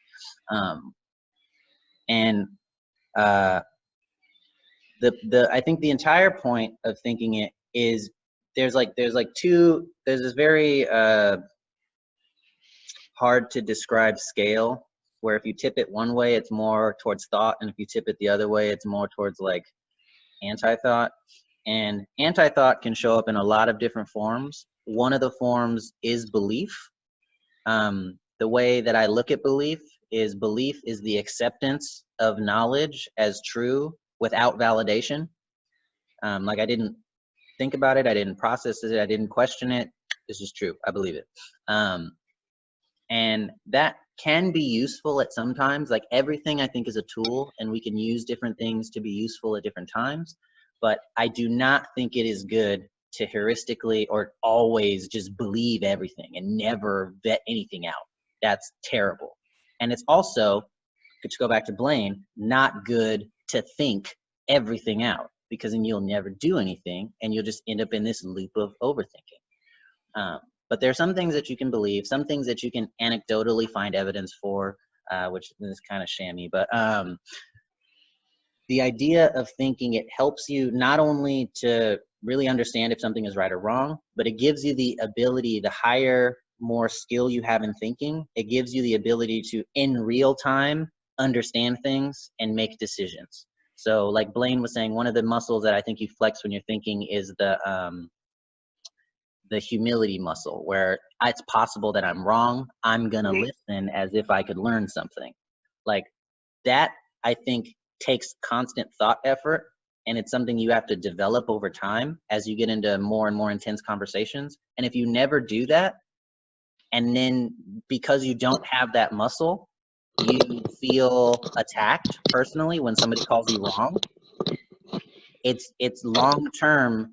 I think the entire point of thinking it is there's this very hard to describe scale, where if you tip it one way, it's more towards thought, and if you tip it the other way, it's more towards like anti-thought. And anti-thought can show up in a lot of different forms. One of the forms is belief. The way that I look at belief is the acceptance of knowledge as true without validation. Like, I didn't think about it, I didn't process it, I didn't question it. This is true, I believe it. And that can be useful at some times. Like, everything I think is a tool, and we can use different things to be useful at different times. But I do not think it is good to heuristically or always just believe everything and never vet anything out. That's terrible. And it's also, to go back to Blaine, not good to think everything out, because then you'll never do anything and you'll just end up in this loop of overthinking. But there are some things that you can believe, some things that you can anecdotally find evidence for, which is kind of shammy, but the idea of thinking, it helps you not only to really understand if something is right or wrong, but it gives you the ability, the higher, more skill you have in thinking, it gives you the ability to, in real time, understand things and make decisions. So like Blaine was saying, one of the muscles that I think you flex when you're thinking is the humility muscle, where it's possible that I'm wrong. I'm going to listen as if I could learn something. Like that, I think, takes constant thought effort, and it's something you have to develop over time as you get into more and more intense conversations. And if you never do that, and then because you don't have that muscle, you feel attacked personally when somebody calls you wrong, it's long term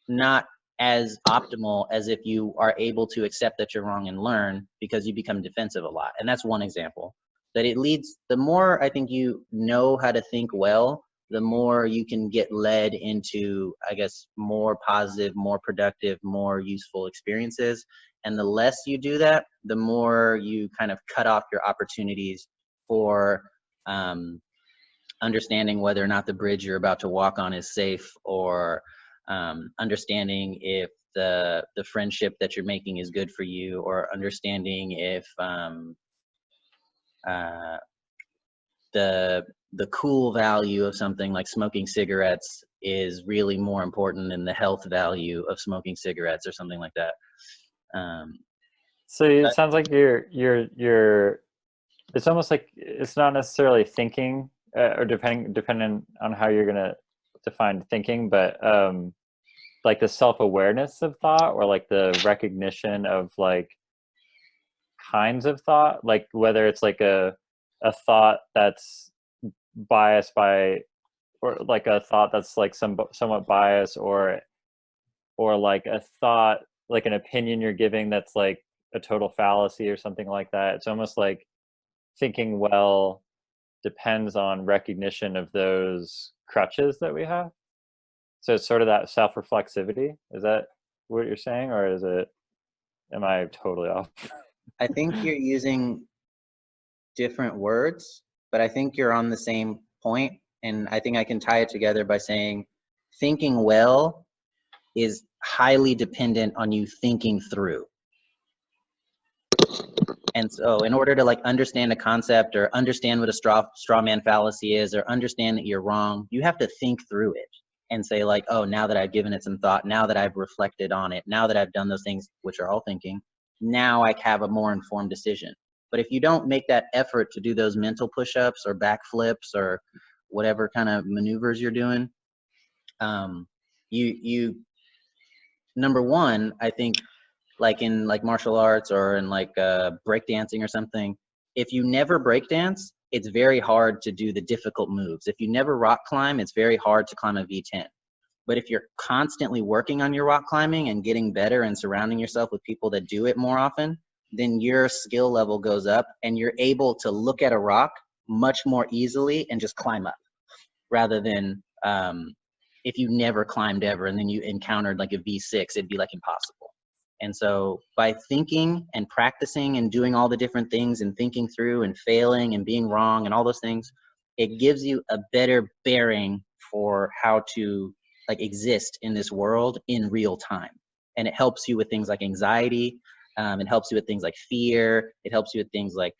not as optimal as if you are able to accept that you're wrong and learn, because you become defensive a lot. And that's one example. That it leads, the more I think you know how to think well, the more you can get led into, I guess, more positive, more productive, more useful experiences. And the less you do that, the more you kind of cut off your opportunities for understanding whether or not the bridge you're about to walk on is safe, or understanding if the friendship that you're making is good for you, or understanding if the cool value of something like smoking cigarettes is really more important than the health value of smoking cigarettes, or something like that. So it sounds like you're it's almost like it's not necessarily thinking, or depending on how you're gonna define thinking, but like the self-awareness of thought, or like the recognition of like kinds of thought, like whether it's like a thought that's biased by, or like a thought that's like somewhat biased, or like a thought, like an opinion you're giving that's like a total fallacy or something like that. It's almost like thinking well depends on recognition of those crutches that we have. So it's sort of that self-reflexivity. Is that what you're saying, or am I totally off? I think you're using different words, but I think you're on the same point. And I think I can tie it together by saying thinking well is highly dependent on you thinking through. And so in order to like understand a concept, or understand what a straw man fallacy is, or understand that you're wrong, you have to think through it and say like, oh, now that I've given it some thought, now that I've reflected on it, now that I've done those things, which are all thinking, now I have a more informed decision. But if you don't make that effort to do those mental push-ups or backflips or whatever kind of maneuvers you're doing, you number one, I think, like in like martial arts or in like breakdancing or something, if you never breakdance, it's very hard to do the difficult moves. If you never rock climb, it's very hard to climb a V10. But if you're constantly working on your rock climbing and getting better and surrounding yourself with people that do it more often, then your skill level goes up and you're able to look at a rock much more easily and just climb up, rather than if you never climbed ever and then you encountered like a V6, it'd be like impossible. And so by thinking and practicing and doing all the different things and thinking through and failing and being wrong and all those things, it gives you a better bearing for how to like exist in this world in real time. And it helps you with things like anxiety. It helps you with things like fear. It helps you with things like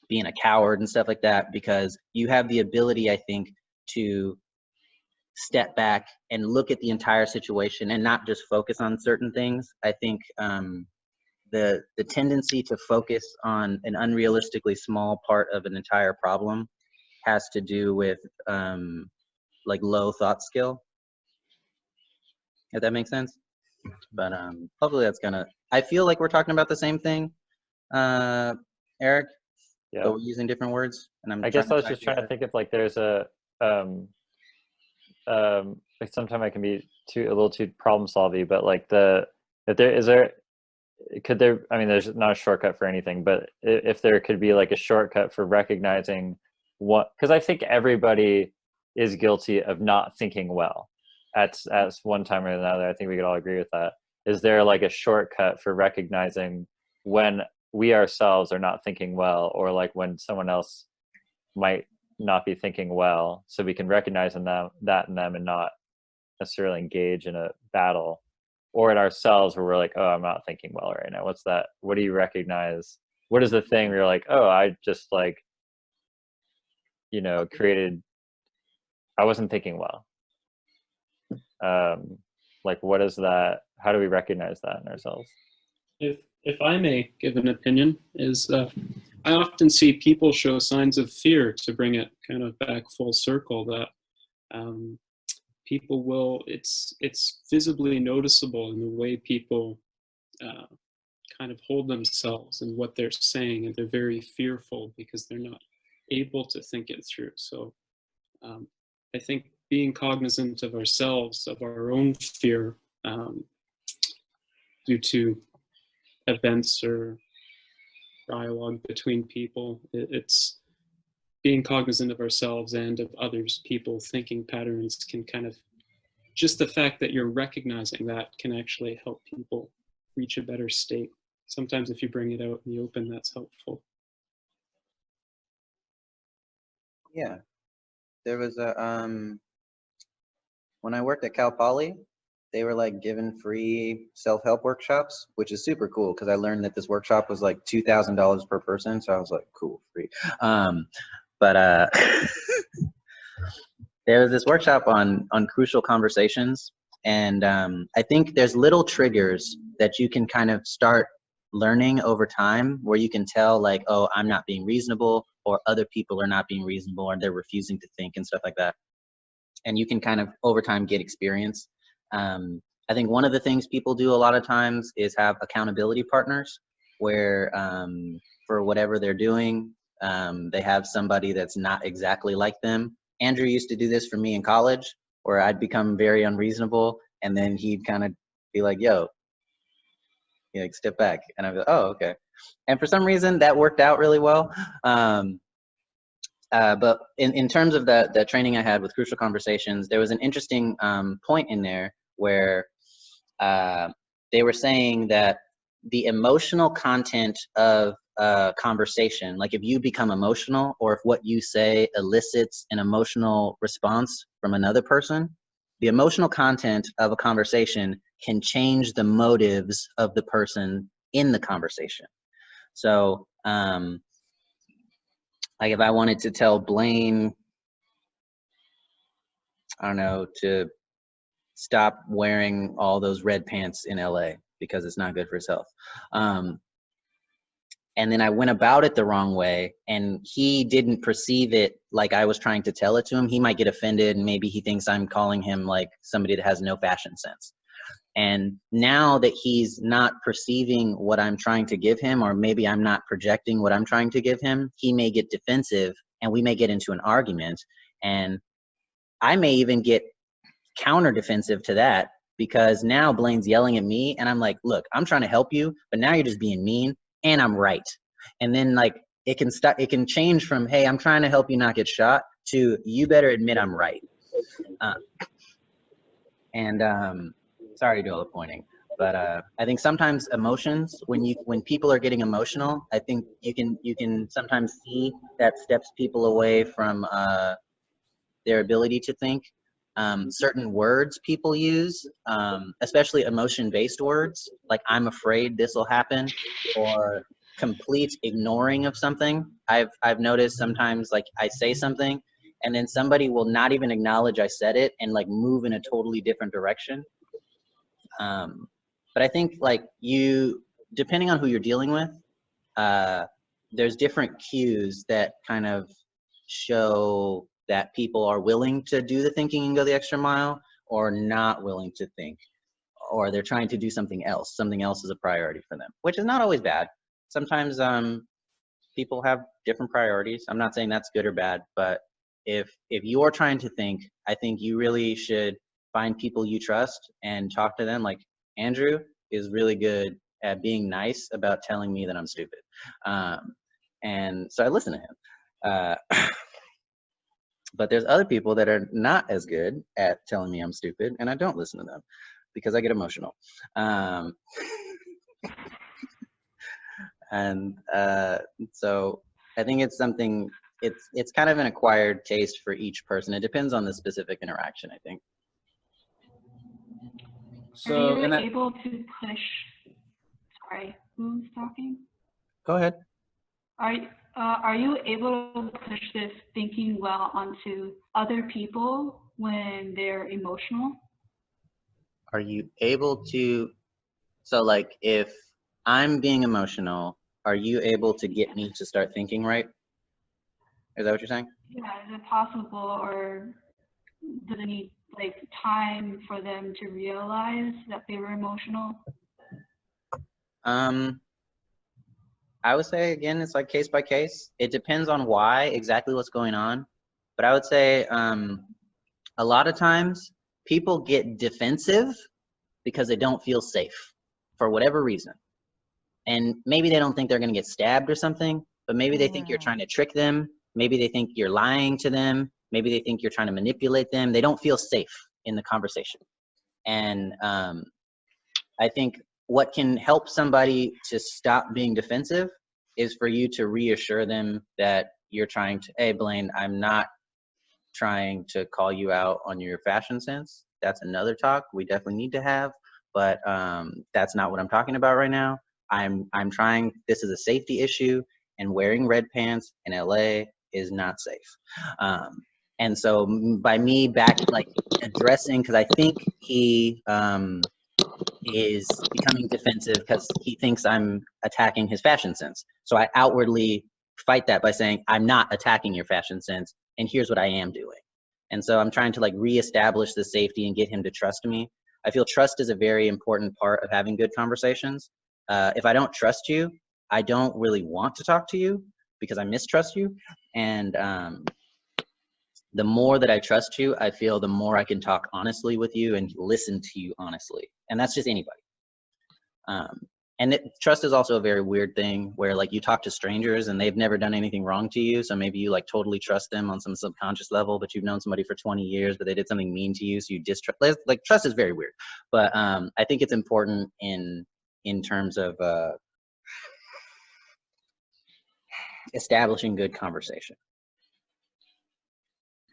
being a coward and stuff like that, because you have the ability, I think, to step back and look at the entire situation and not just focus on certain things. I think the tendency to focus on an unrealistically small part of an entire problem has to do with like low thought skill, if that makes sense. But hopefully that's gonna, I feel like we're talking about the same thing, Eric. Yeah. But we're using different words. And I guess I was just trying to think if like there's a like sometimes I can be a little too problem solving, but like there's I mean, there's not a shortcut for anything, but if there could be like a shortcut for recognizing what, because I think everybody is guilty of not thinking well at one time or another. I think we could all agree with that. Is there like a shortcut for recognizing when we ourselves are not thinking well, or like when someone else might not be thinking well, so we can recognize that in them and not necessarily engage in a battle, or in ourselves where we're like, oh, I'm not thinking well right now? What's that? What do you recognize? What is the thing where you're like, oh, I just like, I wasn't thinking well. Like, what is that? How do we recognize that in ourselves? If I may give an opinion, is I often see people show signs of fear, to bring it kind of back full circle, that people will, it's visibly noticeable in the way people kind of hold themselves and what they're saying, and they're very fearful because they're not able to think it through. So I think being cognizant of ourselves, of our own fear due to events or dialogue between people, it's being cognizant of ourselves and of others, people thinking patterns can kind of, just the fact that you're recognizing that can actually help people reach a better state. Sometimes if you bring it out in the open, that's helpful. Yeah, there was a when I worked at Cal Poly, they were like giving free self-help workshops, which is super cool because I learned that this workshop was like $2,000 per person. So I was like, cool, free. But there was this workshop on crucial conversations, and I think there's little triggers that you can kind of start learning over time where you can tell like, oh, I'm not being reasonable, or other people are not being reasonable, or they're refusing to think and stuff like that. And you can kind of over time get experience. I think one of the things people do a lot of times is have accountability partners where for whatever they're doing, they have somebody that's not exactly like them. Andrew used to do this for me in college, where I'd become very unreasonable, and then he'd kind of be like, yo, like, step back. And I'd be like, oh, okay. And for some reason that worked out really well. But in terms of the training I had with Crucial Conversations, there was an interesting point in there where they were saying that the emotional content of a conversation, like if you become emotional, or if what you say elicits an emotional response from another person, the emotional content of a conversation can change the motives of the person in the conversation. So, like if I wanted to tell Blaine, I don't know, to stop wearing all those red pants in LA because it's not good for his health. And then I went about it the wrong way, and he didn't perceive it like I was trying to tell it to him. He might get offended, and maybe he thinks I'm calling him like somebody that has no fashion sense. And now that he's not perceiving what I'm trying to give him, or maybe I'm not projecting what I'm trying to give him, he may get defensive, and we may get into an argument. And I may even get counter defensive to that, because now Blaine's yelling at me, and I'm like, look, I'm trying to help you, but now you're just being mean, and I'm right. And then like it can change from, hey, I'm trying to help you not get shot, to you better admit I'm right. Sorry to do all the pointing, but I think sometimes emotions, when people are getting emotional, I think you can sometimes see that steps people away from their ability to think. Certain words people use, especially emotion-based words, like I'm afraid this will happen, or complete ignoring of something. I've noticed sometimes, like I say something and then somebody will not even acknowledge I said it and like move in a totally different direction. But I think like depending on who you're dealing with, there's different cues that kind of show that people are willing to do the thinking and go the extra mile, or not willing to think, or they're trying to do something else. Something else is a priority for them, which is not always bad. Sometimes people have different priorities. I'm not saying that's good or bad, but if you're trying to think, I think you really should find people you trust and talk to them. Like Andrew is really good at being nice about telling me that I'm stupid. And so I listen to him. But there's other people that are not as good at telling me I'm stupid, and I don't listen to them because I get emotional. And so I think it's something, it's kind of an acquired taste for each person. It depends on the specific interaction, I think. So, Are you and that, able to push? Sorry, who's talking? Go ahead. Are you able to push this thinking well onto other people when they're emotional? Are you able to, so like if I'm being emotional, are you able to get me to start thinking right? Is that what you're saying? Yeah, is it possible, or does it need like time for them to realize that they were emotional? I would say, again, it's like case by case. It depends on why, exactly what's going on. But I would say a lot of times people get defensive because they don't feel safe for whatever reason. And maybe they don't think they're going to get stabbed or something, but maybe they think you're trying to trick them. Maybe they think you're lying to them. Maybe they think you're trying to manipulate them. They don't feel safe in the conversation. And I think what can help somebody to stop being defensive is for you to reassure them that you're trying to, hey, Blaine, I'm not trying to call you out on your fashion sense. That's another talk we definitely need to have, but that's not what I'm talking about right now. I'm trying, this is a safety issue, and wearing red pants in LA is not safe. And so by me back like addressing, because I think he is becoming defensive because he thinks I'm attacking his fashion sense. So I outwardly fight that by saying, I'm not attacking your fashion sense, and here's what I am doing. And so I'm trying to like reestablish the safety and get him to trust me. I feel trust is a very important part of having good conversations. If I don't trust you, I don't really want to talk to you because I mistrust you. And the more that I trust you, I feel the more I can talk honestly with you and listen to you honestly. And that's just anybody. And trust is also a very weird thing where like you talk to strangers and they've never done anything wrong to you. So maybe you like totally trust them on some subconscious level, but you've known somebody for 20 years, but they did something mean to you. So you distrust, like trust is very weird. But I think it's important in terms of establishing good conversation.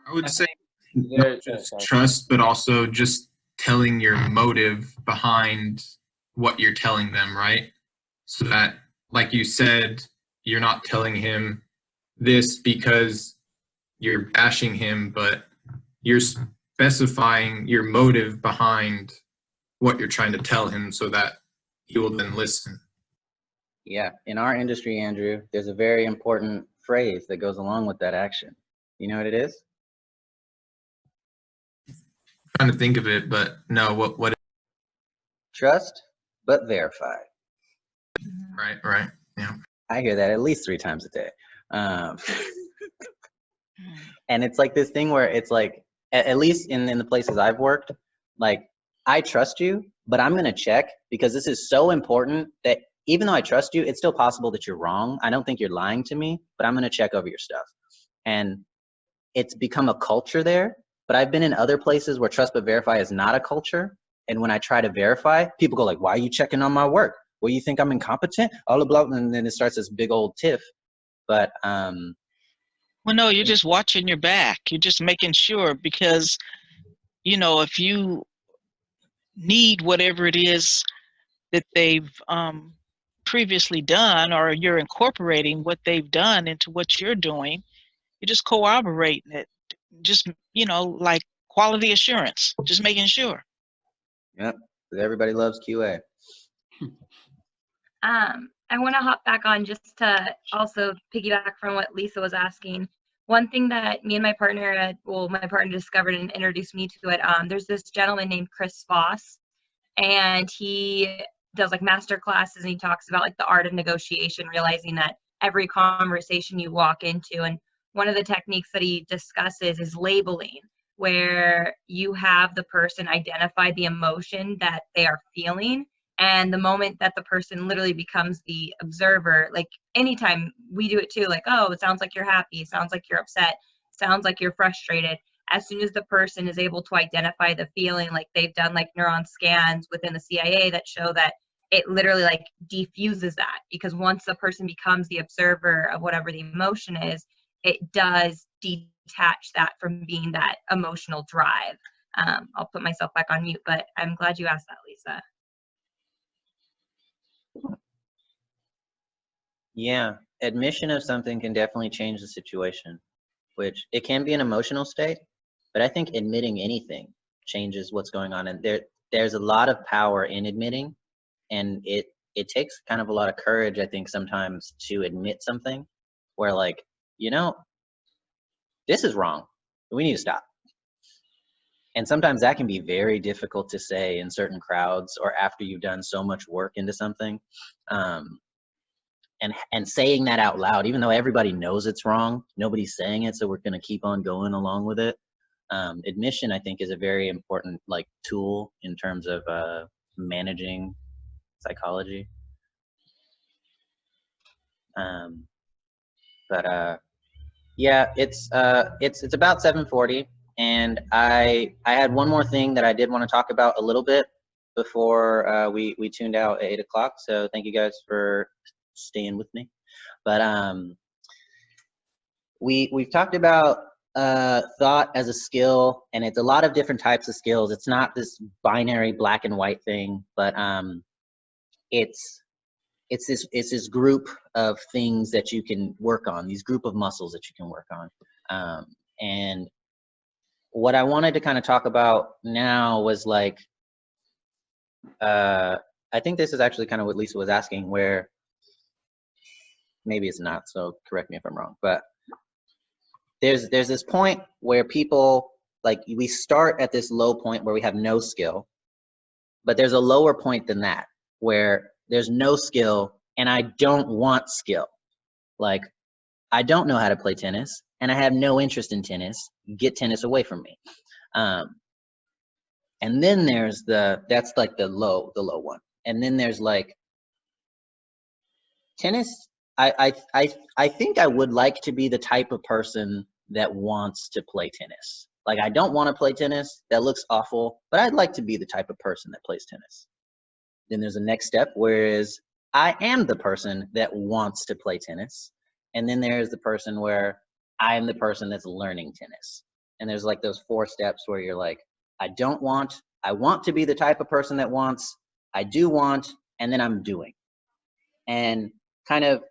I would say not just trust, but also just telling your motive behind what you're telling them, right? So that, like you said, you're not telling him this because you're bashing him, but you're specifying your motive behind what you're trying to tell him so that he will then listen. Yeah, in our industry, Andrew, there's a very important phrase that goes along with that action. You know what it is? Trying to think of it, but no, what? Trust, but verify. Right, yeah. I hear that at least 3 times a day. And it's like this thing where it's like, at least in the places I've worked, like, I trust you, but I'm going to check because this is so important that even though I trust you, it's still possible that you're wrong. I don't think you're lying to me, but I'm going to check over your stuff. And it's become a culture there. But I've been in other places where trust but verify is not a culture. And when I try to verify, people go like, why are you checking on my work? Well, you think I'm incompetent? All blah, blah, and then it starts this big old tiff. But well, no, you're just watching your back. You're just making sure because, you know, if you need whatever it is that they've previously done, or you're incorporating what they've done into what you're doing, you're just corroborating it. Just, you know, like quality assurance, just making sure. Yep, everybody loves QA. I want to hop back on just to also piggyback from what Lisa was asking. One thing that me and my partner, my partner discovered and introduced me to it, there's this gentleman named Chris Voss, and he does like master classes, and he talks about like the art of negotiation, realizing that every conversation you walk into, and one of the techniques that he discusses is labeling, where you have the person identify the emotion that they are feeling. And the moment that the person literally becomes the observer, like anytime we do it too, like, oh, it sounds like you're happy, it sounds like you're upset. sounds like you're frustrated. As soon as the person is able to identify the feeling, like they've done like neuron scans within the CIA that show that it literally like defuses that, because once the person becomes the observer of whatever the emotion is, it does detach that from being that emotional drive. I'll put myself back on mute, but I'm glad you asked that, Lisa. Yeah, admission of something can definitely change the situation, which it can be an emotional state, but I think admitting anything changes what's going on. And there's a lot of power in admitting, and it takes kind of a lot of courage, I think, sometimes to admit something where, like, you know, this is wrong. We need to stop. And sometimes that can be very difficult to say in certain crowds or after you've done so much work into something. And saying that out loud, even though everybody knows it's wrong, nobody's saying it, so we're going to keep on going along with it. Admission, I think, is a very important like tool in terms of managing psychology. Yeah, it's about 7:40, and I had one more thing that I did want to talk about a little bit before we tuned out at 8 o'clock. So thank you guys for staying with me. But we've talked about thought as a skill, and it's a lot of different types of skills. It's not this binary black and white thing, but it's this group of things that you can work on, these group of muscles that you can work on. And what I wanted to kind of talk about now was like, I think this is actually kind of what Lisa was asking, where maybe it's not, so correct me if I'm wrong, but there's this point where people, like, we start at this low point where we have no skill, but there's a lower point than that where there's no skill and I don't want skill. Like, I don't know how to play tennis and I have no interest in tennis. Get tennis away from me. And then there's that's like the low one. And then there's like tennis. I think I would like to be the type of person that wants to play tennis. Like, I don't want to play tennis. That looks awful, but I'd like to be the type of person that plays tennis. Then there's a next step, whereas I am the person that wants to play tennis. And then there's the person where I am the person that's learning tennis. And there's like those 4 steps where you're like, I want to be the type of person that wants, I do want, and then I'm doing. And kind of,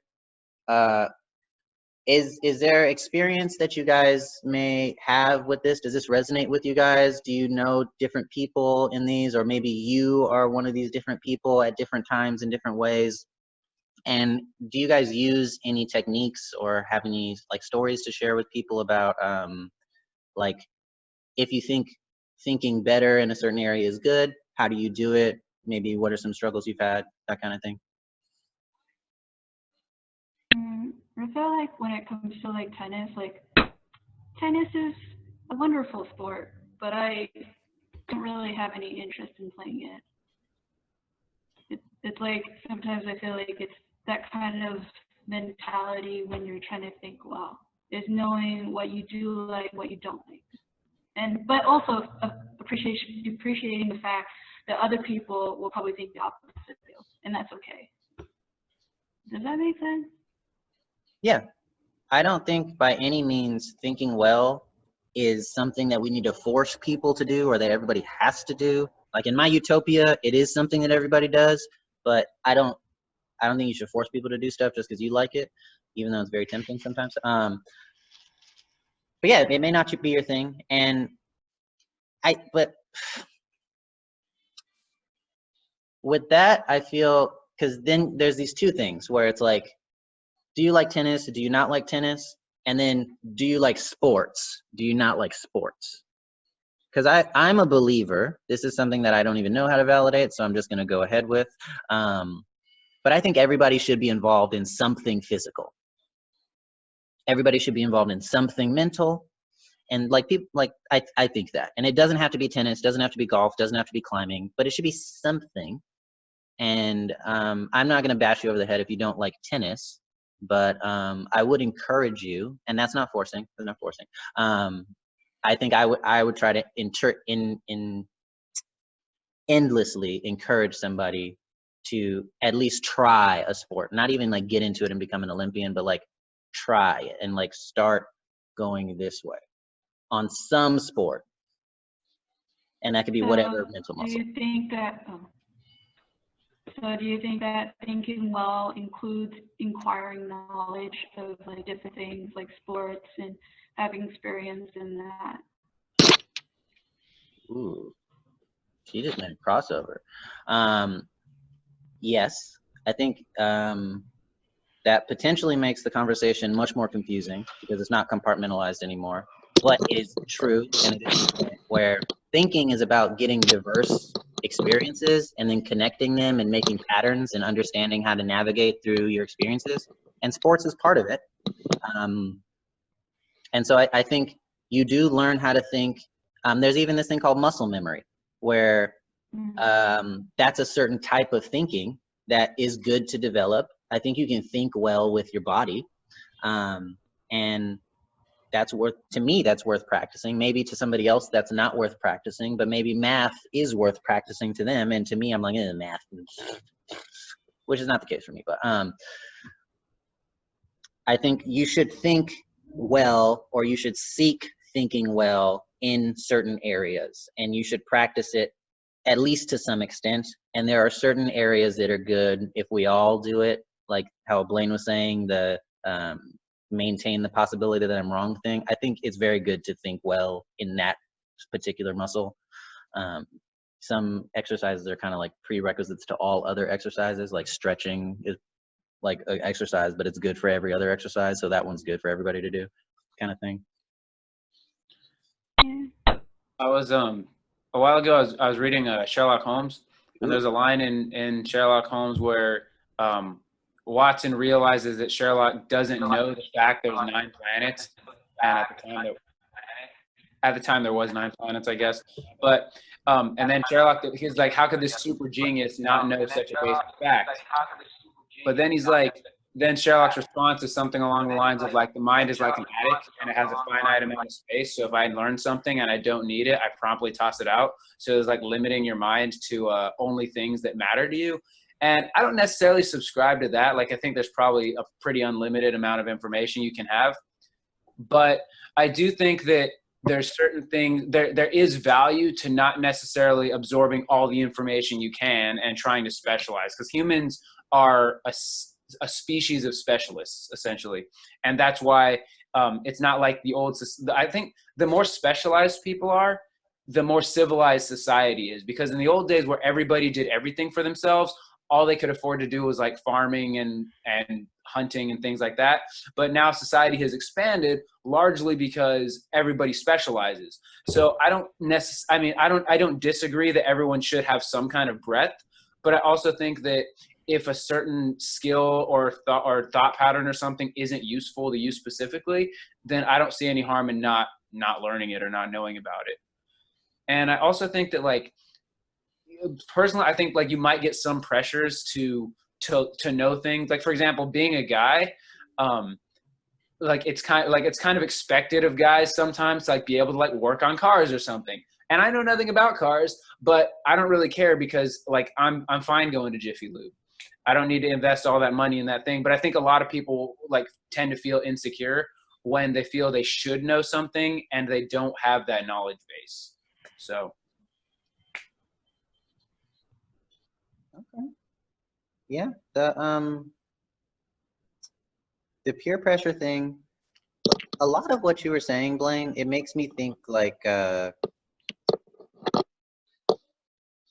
is there experience that you guys may have with this? Does this resonate with you guys? Do you know different people in these, or maybe you are one of these different people at different times in different ways? And do you guys use any techniques or have any like stories to share with people about like, if you think thinking better in a certain area is good, how do you do it? Maybe what are some struggles you've had, that kind of thing? I feel like when it comes to like tennis is a wonderful sport, but I don't really have any interest in playing it. It's like sometimes I feel like it's that kind of mentality when you're trying to think well, is knowing what you do like, what you don't like, but also appreciating the fact that other people will probably think the opposite of you, and that's okay. Does that make sense? Yeah, I don't think by any means thinking well is something that we need to force people to do or that everybody has to do. Like, in my utopia, it is something that everybody does, but I don't think you should force people to do stuff just because you like it, even though it's very tempting sometimes. But yeah, it may not be your thing. And but with that, I feel, because then there's these 2 things where it's like, do you like tennis? Do you not like tennis? And then, do you like sports? Do you not like sports? Because I'm a believer. This is something that I don't even know how to validate, so I'm just going to go ahead with. But I think everybody should be involved in something physical. Everybody should be involved in something mental. And like people, like I think that. And it doesn't have to be tennis, doesn't have to be golf, doesn't have to be climbing, but it should be something. And I'm not going to bash you over the head if you don't like tennis. but I would encourage you, and that's not forcing. That's not forcing. I think I would try to endlessly encourage somebody to at least try a sport, not even like get into it and become an Olympian, but like try it and like start going this way on some sport. And that could be whatever mental muscle. Do you think that thinking well includes inquiring knowledge of like different things like sports and having experience in that? Ooh, she just made a crossover. Yes, I think that potentially makes the conversation much more confusing because it's not compartmentalized anymore. But it is true, and it is where thinking is about getting diverse experiences and then connecting them and making patterns and understanding how to navigate through your experiences. And sports is part of it. And so I think you do learn how to think. There's even this thing called muscle memory, where that's a certain type of thinking that is good to develop. I think you can think well with your body. And that's worth practicing. Maybe to somebody else that's not worth practicing, but maybe math is worth practicing to them. And to me, I'm like, math, which is not the case for me. But I think you should think well, or you should seek thinking well in certain areas, and you should practice it at least to some extent. And there are certain areas that are good if we all do it, like how Blaine was saying, the maintain the possibility that I'm wrong thing. I think it's very good to think well in that particular muscle. Some exercises are kind of like prerequisites to all other exercises, like stretching is like an exercise, but it's good for every other exercise. So that one's good for everybody to do, kind of thing. I was a while ago I was reading Sherlock Holmes, and there's a line in Sherlock Holmes where Watson realizes that Sherlock doesn't know the fact there was 9 planets, and at the time there was 9 planets, I guess. But and then Sherlock, he's like, how could this super genius not know such a basic fact? But then he's like, then Sherlock's response is something along the lines of like, the mind is like an attic and it has a finite amount of space. So if I learn something and I don't need it, I promptly toss it out. So it's like limiting your mind to only things that matter to you. And I don't necessarily subscribe to that. Like, I think there's probably a pretty unlimited amount of information you can have. But I do think that there's certain things, there is value to not necessarily absorbing all the information you can and trying to specialize, because humans are a species of specialists, essentially. And that's why it's not like the old, I think the more specialized people are, the more civilized society is. Because in the old days where everybody did everything for themselves, all they could afford to do was like farming and hunting and things like that. But now society has expanded largely because everybody specializes. So I don't disagree that everyone should have some kind of breadth, but I also think that if a certain skill or thought pattern or something isn't useful to you specifically, then I don't see any harm in not learning it or not knowing about it. And I also think that, like, personally, I think like you might get some pressures to know things. Like, for example, being a guy, like it's kind of expected of guys sometimes to like be able to like work on cars or something. And I know nothing about cars, but I don't really care because like I'm fine going to Jiffy Lube. I don't need to invest all that money in that thing. But I think a lot of people like tend to feel insecure when they feel they should know something and they don't have that knowledge base. So. Okay. Yeah. The peer pressure thing, a lot of what you were saying, Blaine, it makes me think like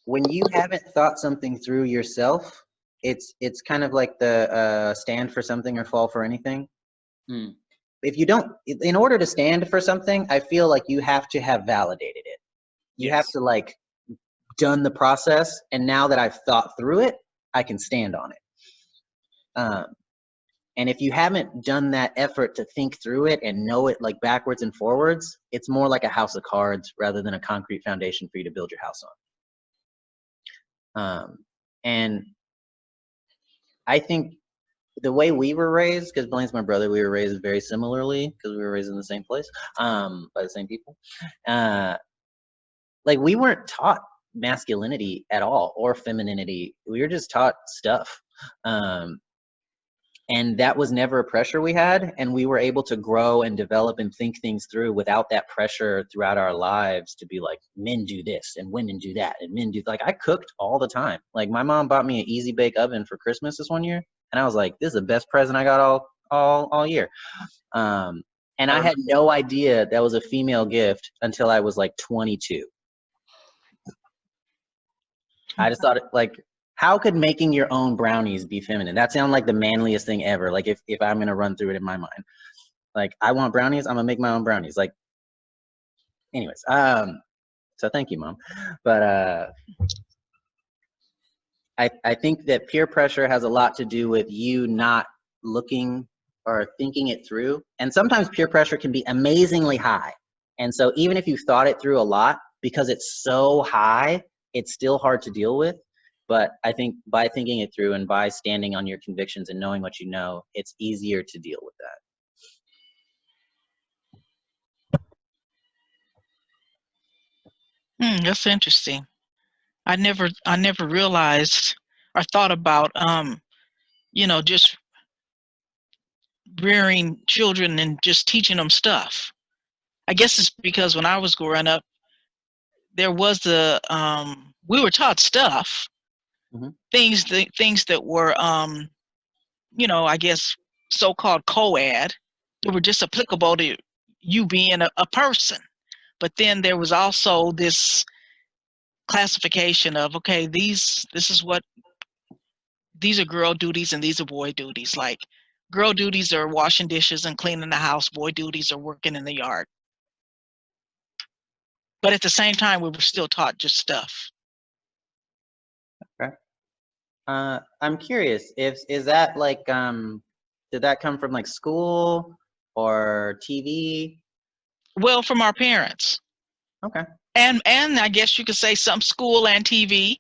when you haven't thought something through yourself, it's kind of like the stand for something or fall for anything. If you don't, in order to stand for something, I feel like you have to have validated it. You have to like done the process, and now that I've thought through it, I can stand on it. And if you haven't done that effort to think through it and know it like backwards and forwards, it's more like a house of cards rather than a concrete foundation for you to build your house on. And I think the way we were raised, because Blaine's my brother, we were raised very similarly because we were raised in the same place, by the same people. Like we weren't taught masculinity at all or femininity. We were just taught stuff. And that was never a pressure we had, and we were able to grow and develop and think things through without that pressure throughout our lives to be like, men do this and women do that and men do, like, I cooked all the time. Like my mom bought me an easy bake oven for Christmas this one year, and I was like, this is the best present I got all year. And I had no idea that was a female gift until I was like 22. I just thought, like, how could making your own brownies be feminine? That sounds like the manliest thing ever. Like if I'm going to run through it in my mind, like I want brownies, I'm going to make my own brownies. Like, anyways, so thank you, Mom. But I think that peer pressure has a lot to do with you not looking or thinking it through. And sometimes peer pressure can be amazingly high. And so even if you thought it through a lot, because it's so high, it's still hard to deal with. But I think by thinking it through and by standing on your convictions and knowing what you know, it's easier to deal with that. That's interesting. I never realized or thought about, just rearing children and just teaching them stuff. I guess it's because when I was growing up, there was we were taught stuff, things that were, I guess, so-called co-ed, that were just applicable to you being a person. But then there was also this classification of, okay, these are girl duties and these are boy duties. Like girl duties are washing dishes and cleaning the house. Boy duties are working in the yard. But at the same time, we were still taught just stuff. Okay. I'm curious, is that like, did that come from like school or TV? Well, from our parents. Okay. And I guess you could say some school and TV,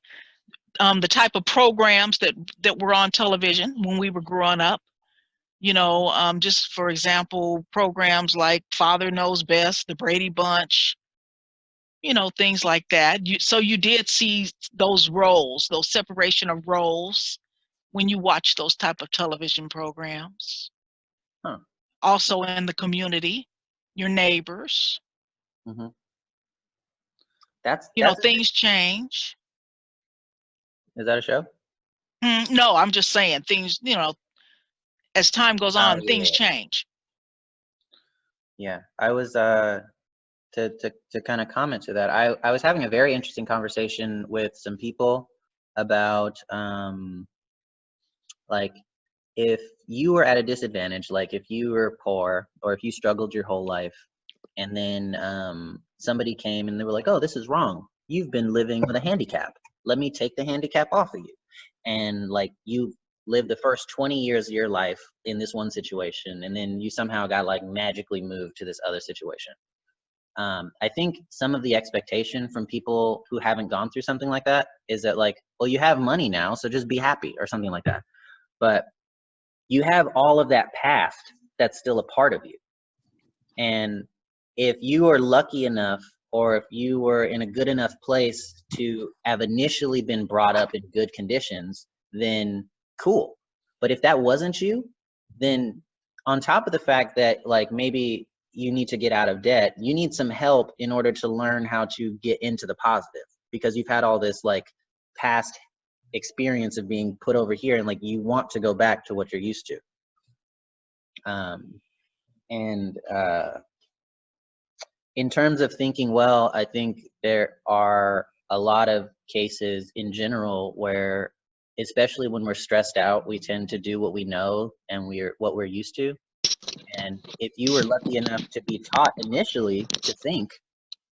the type of programs that were on television when we were growing up. Just for example, programs like Father Knows Best, The Brady Bunch, things like that. So you did see those roles, those separation of roles when you watch those type of television programs. Huh. Also in the community, your neighbors. Mm-hmm. Things change. Is that a show? No, I'm just saying things, as time goes on, things change. Yeah, I was to kind of comment to that. I was having a very interesting conversation with some people about like if you were at a disadvantage, like if you were poor or if you struggled your whole life, and then somebody came and they were like, oh, this is wrong. You've been living with a handicap. Let me take the handicap off of you. And like you lived the first 20 years of your life in this one situation, and then you somehow got like magically moved to this other situation. I think some of the expectation from people who haven't gone through something like that is that like, well, you have money now, so just be happy or something like that. But you have all of that past that's still a part of you. And if you are lucky enough, or if you were in a good enough place to have initially been brought up in good conditions, then cool. But if that wasn't you, then on top of the fact that like maybe you need to get out of debt, you need some help in order to learn how to get into the positive, because you've had all this like past experience of being put over here, and like you want to go back to what you're used to. In terms of thinking well, I think there are a lot of cases in general where, especially when we're stressed out, we tend to do what we know and what we're used to. And if you were lucky enough to be taught initially to think,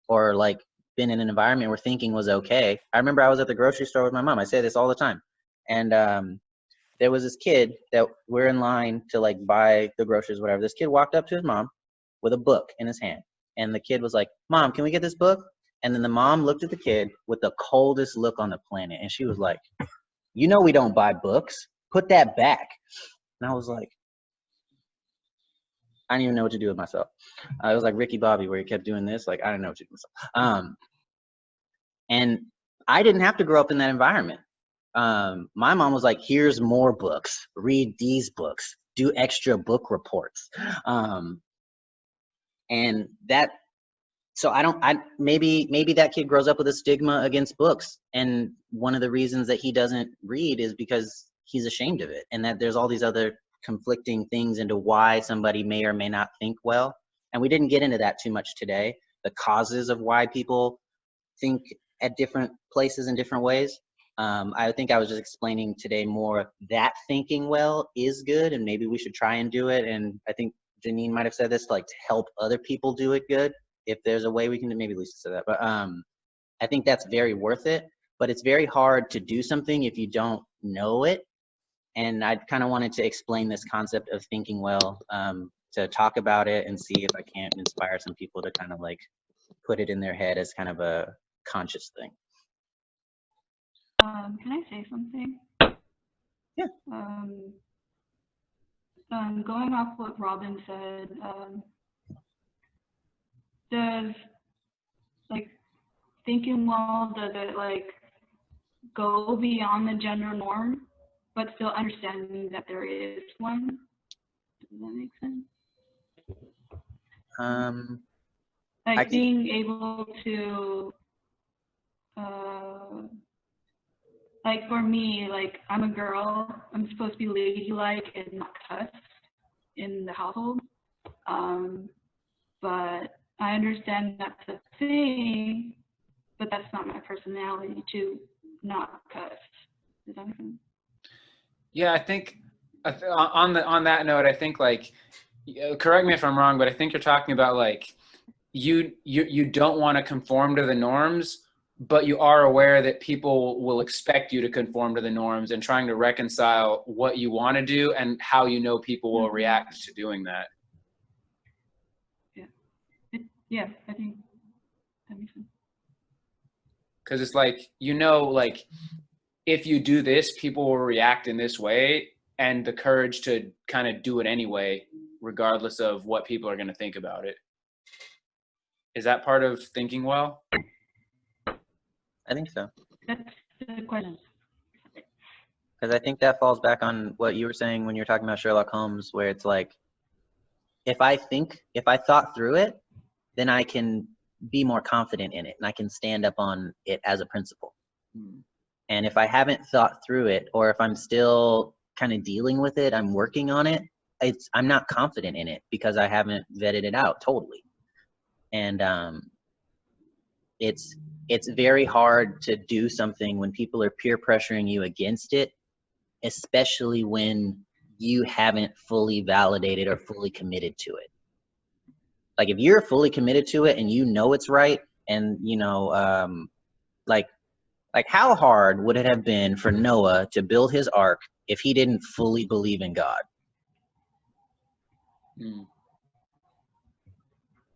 or like been in an environment where thinking was okay. I remember I was at the grocery store with my mom. I say this all the time. And there was this kid that we're in line to like buy the groceries, whatever. This kid walked up to his mom with a book in his hand. And the kid was like, Mom, can we get this book? And then the mom looked at the kid with the coldest look on the planet. And she was like, you know, we don't buy books. Put that back. And I was like, I didn't even know what to do with myself. It was like Ricky Bobby, where he kept doing this. Like, I didn't know what to do with myself. And I didn't have to grow up in that environment. My mom was like, here's more books, read these books, do extra book reports. And that, so maybe that kid grows up with a stigma against books. And one of the reasons that he doesn't read is because he's ashamed of it. And that there's all these other conflicting things into why somebody may or may not think well. And we didn't get into that too much today, the causes of why people think at different places in different ways. I think I was just explaining today more that thinking well is good, and maybe we should try and do it. And I think Janine might have said this, like, to help other people do it good. If there's a way we can, maybe Lisa said that, but I think that's very worth it. But it's very hard to do something if you don't know it. And I kind of wanted to explain this concept of thinking well, to talk about it and see if I can't inspire some people to kind of like put it in their head as kind of a conscious thing. Can I say something? Yeah. Going off what Robin said, does like thinking well, does it like go beyond the gender norm, but still understanding that there is one? Does that make sense? Like being able to, like for me, like I'm a girl, I'm supposed to be ladylike and not cuss in the household. But I understand that's a thing, but that's not my personality to not cuss. Does that make sense? Yeah, I think on that note, I think like, correct me if I'm wrong, but I think you're talking about like you don't want to conform to the norms, but you are aware that people will expect you to conform to the norms, and trying to reconcile what you want to do and how you know people will react to doing that. Yeah, I think that makes sense. Because it's like, like if you do this, people will react in this way, and the courage to kind of do it anyway, regardless of what people are going to think about it. Is that part of thinking well? I think so. That's the question. Because I think that falls back on what you were saying when you're talking about Sherlock Holmes, where it's like, if I thought through it, then I can be more confident in it, and I can stand up on it as a principle. And if I haven't thought through it, or if I'm still kind of dealing with it, I'm working on it, I'm not confident in it because I haven't vetted it out totally. And it's very hard to do something when people are peer pressuring you against it, especially when you haven't fully validated or fully committed to it. Like if you're fully committed to it and you know it's right, and you know, like how hard would it have been for Noah to build his ark if he didn't fully believe in God?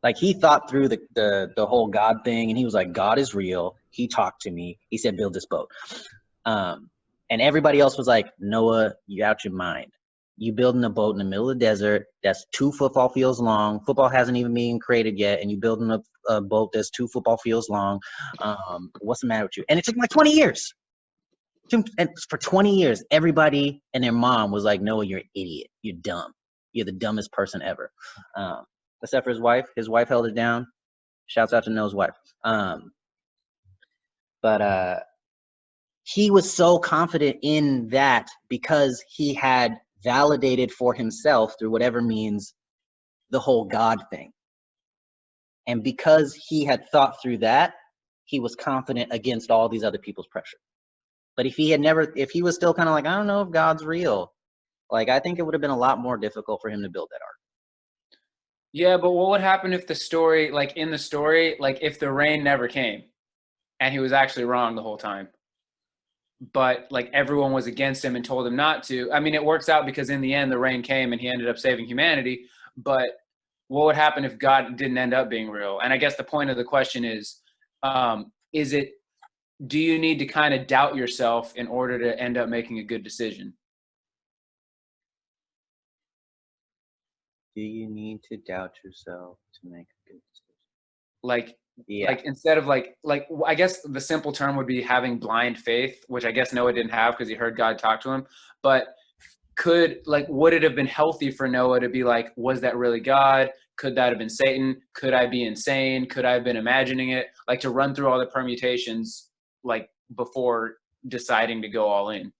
Like he thought through the whole God thing, and he was like, God is real. He talked to me. He said, build this boat. And everybody else was like, Noah, you out your mind. You building a boat in the middle of the desert that's 2 football fields long. Football hasn't even been created yet, and you building a boat that's 2 football fields long. What's the matter with you? And it took like 20 years. And for 20 years, everybody and their mom was like, Noah, you're an idiot. You're dumb. You're the dumbest person ever. Except for his wife. His wife held it down. Shouts out to Noah's wife. But he was so confident in that because he had validated for himself through whatever means the whole God thing. And because he had thought through that, he was confident against all these other people's pressure. But if he was still kind of like, I don't know if God's real, like I think it would have been a lot more difficult for him to build that ark. Yeah, but what would happen if the story, like in the story, like if the rain never came and he was actually wrong the whole time, but like everyone was against him and told him not to? I mean, it works out because in the end, the rain came and he ended up saving humanity. But what would happen if God didn't end up being real? And I guess the point of the question is do you need to kind of doubt yourself in order to end up making a good decision? Do you need to doubt yourself to make a good decision? Like, Yeah. like instead of like I guess the simple term would be having blind faith, which I guess Noah didn't have because he heard God talk to him. But would it have been healthy for Noah to be like, was that really God? Could that have been Satan? Could I be insane? Could I have been imagining it? Like, to run through all the permutations, like, before deciding to go all in.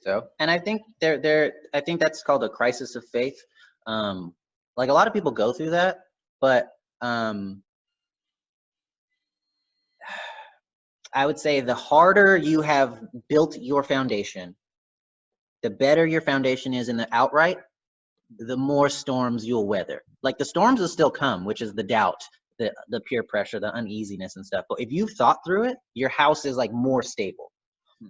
So, and I think I think that's called a crisis of faith. Like, a lot of people go through that, but I would say the harder you have built your foundation, the better your foundation is in the outright, the more storms you'll weather. Like, the storms will still come, which is the doubt, the peer pressure, the uneasiness and stuff. But if you've thought through it, your house is like more stable.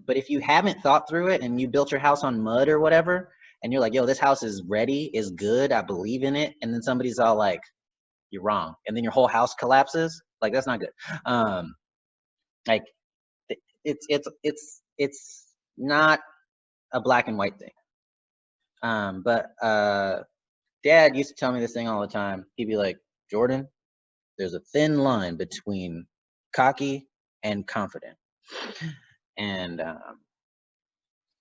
But if you haven't thought through it and you built your house on mud or whatever, and you're like, yo, this house is ready, is good, I believe in it, and then somebody's all like, you're wrong, and then your whole house collapses, like, that's not good. Like, it's not a black and white thing. But Dad used to tell me this thing all the time. He'd be like, Jordan, there's a thin line between cocky and confident. And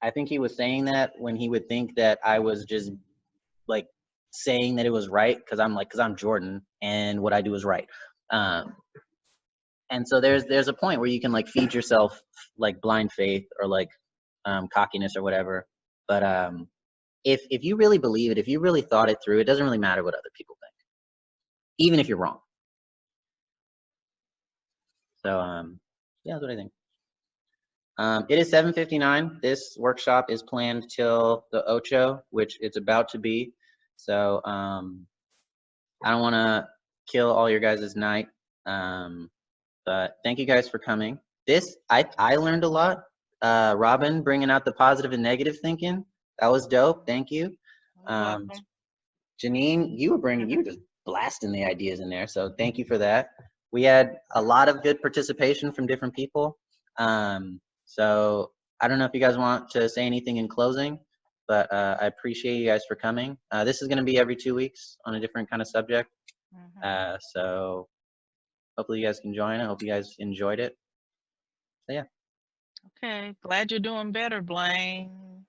I think he was saying that when he would think that I was just like saying that it was right because I'm Jordan and what I do is right. And so there's a point where you can like feed yourself like blind faith or like cockiness or whatever. But if you really believe it, if you really thought it through, it doesn't really matter what other people think, even if you're wrong. So yeah, that's what I think. It is 7:59. This workshop is planned till the 8, which it's about to be. So I don't want to kill all your guys' night. But thank you guys for coming. I learned a lot. Robin bringing out the positive and negative thinking. That was dope. Thank you. Janine, you were just blasting the ideas in there. So thank you for that. We had a lot of good participation from different people. So I don't know if you guys want to say anything in closing, but I appreciate you guys for coming. This is going to be every 2 weeks on a different kind of subject. So hopefully you guys can join. I hope you guys enjoyed it. So yeah. Okay, glad you're doing better, Blaine.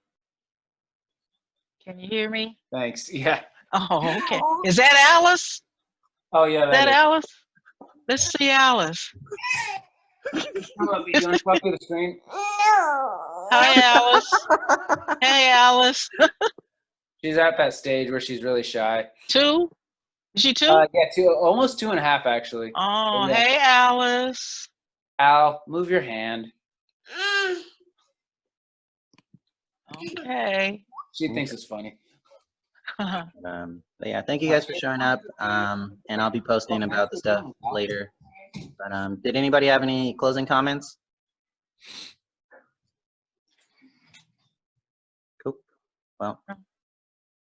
Can you hear me? Thanks. Yeah. Oh, okay. Is that Alice? Oh yeah. Is that Alice? Let's see Alice. Come up, you want to talk to the screen? Hi, Alice. Hey, Alice. She's at that stage where she's really shy. 2? Is she 2? Yeah, 2, almost 2.5 actually. Oh, yeah. Hey, Alice. Al, move your hand. Okay. She thinks it's funny. But yeah, thank you guys for showing up. And I'll be posting about the stuff later. But did anybody have any closing comments? Cool. Well,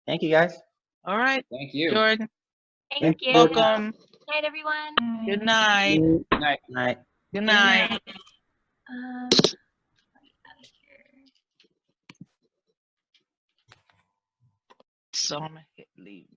thank you guys. All right. Thank you. Jordan. Thank you. Welcome. Good night, everyone. Good night. Good night. Night. Good night. So I'm gonna hit leave.